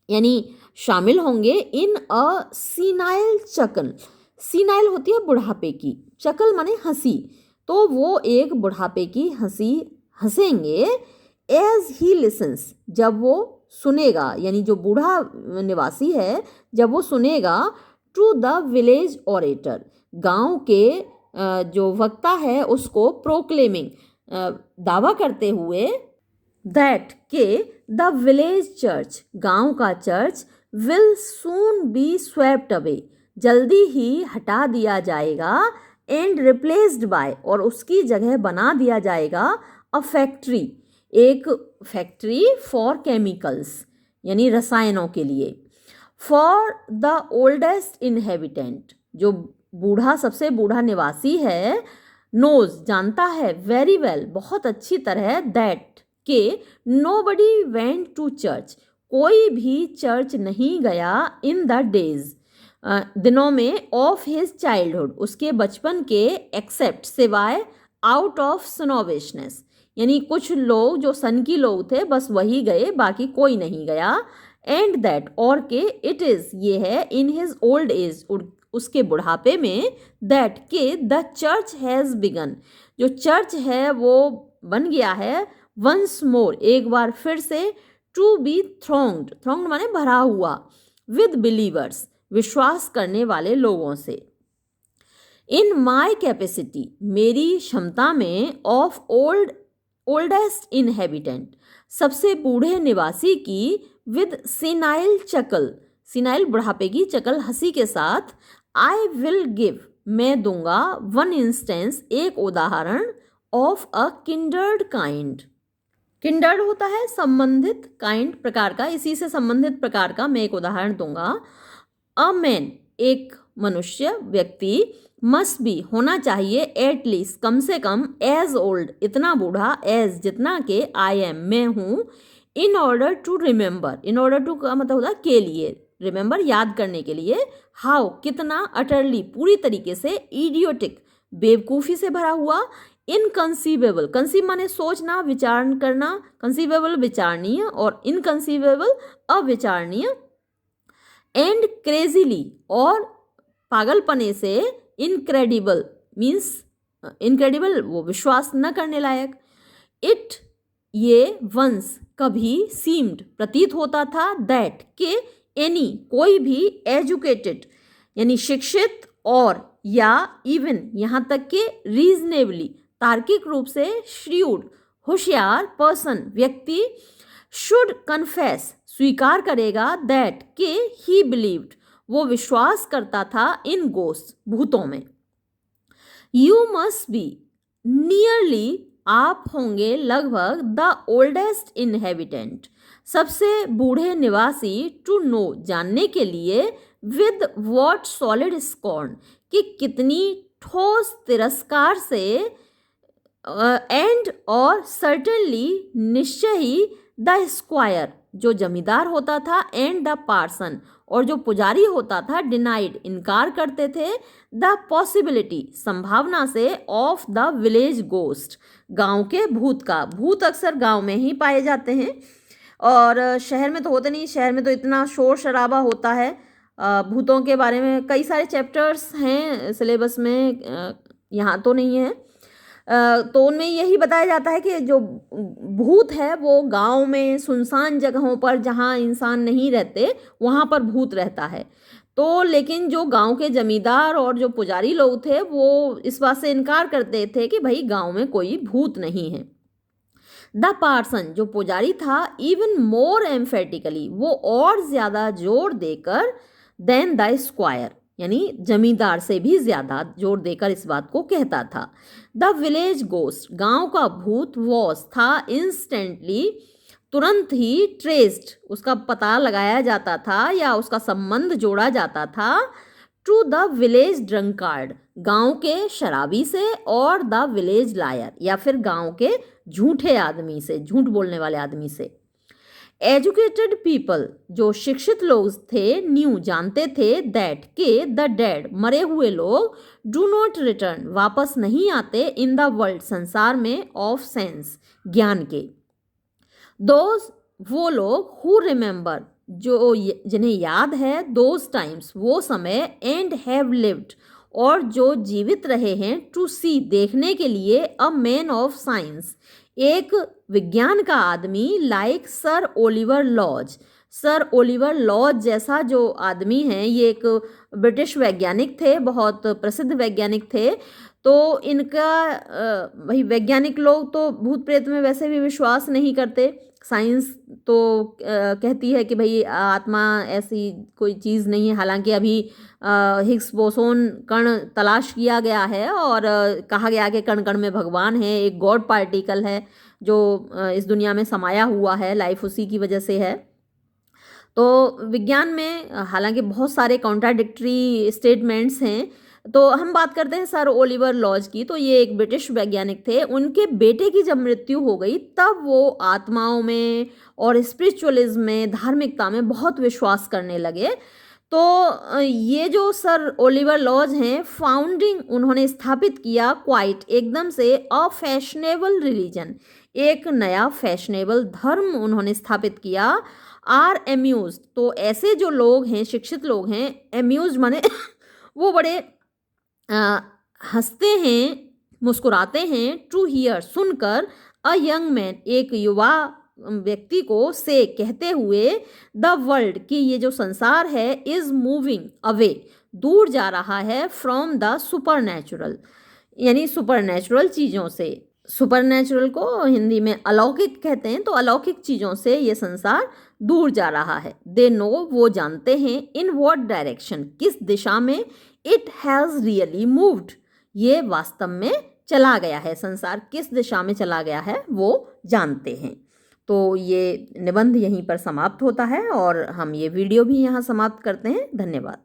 यानी शामिल होंगे, इन अ सीनाइल चकल, सीनाइल होती है बुढ़ापे की, चकल माने हंसी, तो वो एक बुढ़ापे की हंसी हंसेंगे, एज ही लिसन्स, जब वो सुनेगा, यानी जो बूढ़ा निवासी है जब वो सुनेगा, टू द विलेज ऑरेटर, गांव के जो वक्ता है उसको, प्रोक्लेमिंग, दावा करते हुए, दैट, के, द विलेज चर्च, गांव का church, will soon be swept away, जल्दी ही हटा दिया जाएगा, एंड रिप्लेस्ड बाय, और उसकी जगह बना दिया जाएगा, अ फैक्ट्री, एक फैक्ट्री फॉर केमिकल्स यानी रसायनों के लिए। फॉर द ओल्डेस्ट इनहेबिटेंट, जो बूढ़ा सबसे बूढ़ा निवासी है, नोज जानता है, वेरी वेल बहुत अच्छी तरह, दैट के नोबडी वेंट टू चर्च, कोई भी चर्च नहीं गया, इन द डेज दिनों में, ऑफ हिज चाइल्डहुड उसके बचपन के, एक्सेप्ट सिवाय, आउट ऑफ स्नोविशनेस यानी कुछ लोग जो सन की लोग थे बस वही गए, बाकी कोई नहीं गया, एंड दैट और के, इट इज़ ये है, इन हिज ओल्ड एज उसके बुढ़ापे में, दैट के द चर्च हैज़ बिगन जो चर्च है वो बन गया है, वंस मोर एक बार फिर से, टू बी थ्रोंग्ड माने भरा हुआ, विद बिलीवर्स विश्वास करने वाले लोगों से, इन माई कैपेसिटी मेरी क्षमता में, ऑफ ओल्डेस्ट इनहेबिटेंट सबसे बूढ़े निवासी की, विद सिनाइल चकल सिनाइल बुढ़ापे की चकल हंसी के साथ, आई विल गिव मैं दूंगा, वन इंस्टेंस एक उदाहरण, of a kindred kind, kindred होता है संबंधित, काइंड प्रकार का, इसी से संबंधित प्रकार का मैं एक उदाहरण दूंगा, अ मैन एक मनुष्य व्यक्ति, मस्ट बी होना चाहिए, एटलीस्ट कम से कम, एज ओल्ड इतना बूढ़ा, एज जितना के, आई एम मैं हूँ, in order to remember, in order to का मतलब होता है के लिए, रिमेंबर याद करने के लिए, हाउ कितना, अटरली पूरी तरीके से, इडियोटिक बेवकूफ़ी से भरा हुआ, इनकंसीवेबल कंसीव माने सोचना विचारण करना, कंसीवेबल विचारणीय और इनकंसीवेबल अविचारणीय, एंड क्रेजीली और पागलपने से, इनक्रेडिबल मीन्स इनक्रेडिबल वो विश्वास न करने लायक, इट ये वंस कभी, सीम्ड प्रतीत होता था, दैट के एनी कोई भी, एजुकेटेड यानी शिक्षित और या इवन यहाँ तक के, रीजनेबली तार्किक रूप से, श्रीउड होशियार, पर्सन व्यक्ति, शुड कन्फेस स्वीकार करेगा, दैट के ही बिलीव्ड वो विश्वास करता था, इन गोस्ट भूतों में, यू मस्ट बी नियरली आप होंगे लगभग, द ओल्डेस्ट इनहेबिटेंट सबसे बूढ़े निवासी, टू नो जानने के लिए, विद वॉट सॉलिड स्कॉर्न कि कितनी ठोस तिरस्कार से, एंड और सर्टेनली निश्चय ही, द स्क्वायर जो जमींदार होता था, एंड द पार्सन और जो पुजारी होता था, डिनाइड इनकार करते थे, द पॉसिबिलिटी संभावना से, ऑफ द विलेज गोस्ट गांव के भूत का, भूत अक्सर गांव में ही पाए जाते हैं और शहर में तो होते नहीं, शहर में तो इतना शोर शराबा होता है, भूतों के बारे में कई सारे चैप्टर्स हैं सिलेबस में, यहाँ तो नहीं है, तो उनमें यही बताया जाता है कि जो भूत है वो गांव में सुनसान जगहों पर जहाँ इंसान नहीं रहते वहाँ पर भूत रहता है, तो लेकिन जो गांव के जमींदार और जो पुजारी लोग थे वो इस बात से इनकार करते थे कि भाई गांव में कोई भूत नहीं है, द पार्सन जो पुजारी था, इवन मोर एम्फेटिकली वो और ज़्यादा जोर देकर, देन द स्क्वायर यानी जमींदार से भी ज़्यादा जोर देकर इस बात को कहता था, द विलेज गोस्ट गांव का भूत, वॉज था, इंस्टेंटली तुरंत ही, ट्रेस्ड उसका पता लगाया जाता था या उसका संबंध जोड़ा जाता था, टू द विलेज ड्रंकार्ड गांव के शराबी से, और द विलेज लायर या फिर गांव के झूठे आदमी से, झूठ बोलने वाले आदमी से, एजुकेटेड पीपल जो शिक्षित लोग थे, न्यू जानते थे, दैट के द डेड मरे हुए लोग, डू नॉट रिटर्न वापस नहीं आते, इन द वर्ल्ड संसार में, ऑफ सेंस ज्ञान के, दोज वो लोग, हु रिमेंबर जो जिन्हें याद है, दोज टाइम्स वो समय, एंड हैव लिव्ड और जो जीवित रहे हैं, टू सी देखने के लिए, अ मैन ऑफ साइंस एक विज्ञान का आदमी, like Sir Oliver Lodge Sir Oliver Lodge जैसा जो आदमी हैं, ये एक ब्रिटिश वैज्ञानिक थे, बहुत प्रसिद्ध वैज्ञानिक थे, तो इनका भाई वैज्ञानिक लोग तो भूत प्रेत में वैसे भी विश्वास नहीं करते। साइंस तो कहती है कि भाई आत्मा ऐसी कोई चीज़ नहीं है। हालांकि अभी हिग्स बोसोन कण तलाश किया गया है और कहा गया कि कण कण में भगवान है, एक गॉड पार्टिकल है जो इस दुनिया में समाया हुआ है, लाइफ उसी की वजह से है। तो विज्ञान में हालांकि बहुत सारे कॉन्ट्राडिक्टरी स्टेटमेंट्स हैं। तो हम बात करते हैं सर ओलिवर लॉज की। तो ये एक ब्रिटिश वैज्ञानिक थे। उनके बेटे की जब मृत्यु हो गई तब वो आत्माओं में और स्पिरिचुअलिज्म में, धार्मिकता में बहुत विश्वास करने लगे। तो ये जो सर ओलिवर लॉज हैं, फाउंडिंग उन्होंने स्थापित किया क्वाइट एकदम से अ फैशनेबल रिलीजन, एक नया फैशनेबल धर्म उन्होंने स्थापित किया। आर एम्यूज, तो ऐसे जो लोग हैं, शिक्षित लोग हैं, एम्यूज माने वो बड़े हंसते हैं, मुस्कुराते हैं, टू हियर सुनकर, अ यंग मैन एक युवा व्यक्ति को से कहते हुए, द वर्ल्ड कि ये जो संसार है, इज मूविंग अवे दूर जा रहा है, फ्रॉम द सुपर नेचुरल यानी सुपर नेचुरल चीज़ों से। सुपर नेचुरल को हिंदी में अलौकिक कहते हैं। तो अलौकिक चीज़ों से ये संसार दूर जा रहा है। दे नो, वो जानते हैं, इन व्हाट डायरेक्शन, किस दिशा में, इट हैज़ रियली मूव्ड, ये वास्तव में चला गया है, संसार किस दिशा में चला गया है वो जानते हैं। तो ये निबंध यहीं पर समाप्त होता है और हम ये वीडियो भी यहाँ समाप्त करते हैं। धन्यवाद।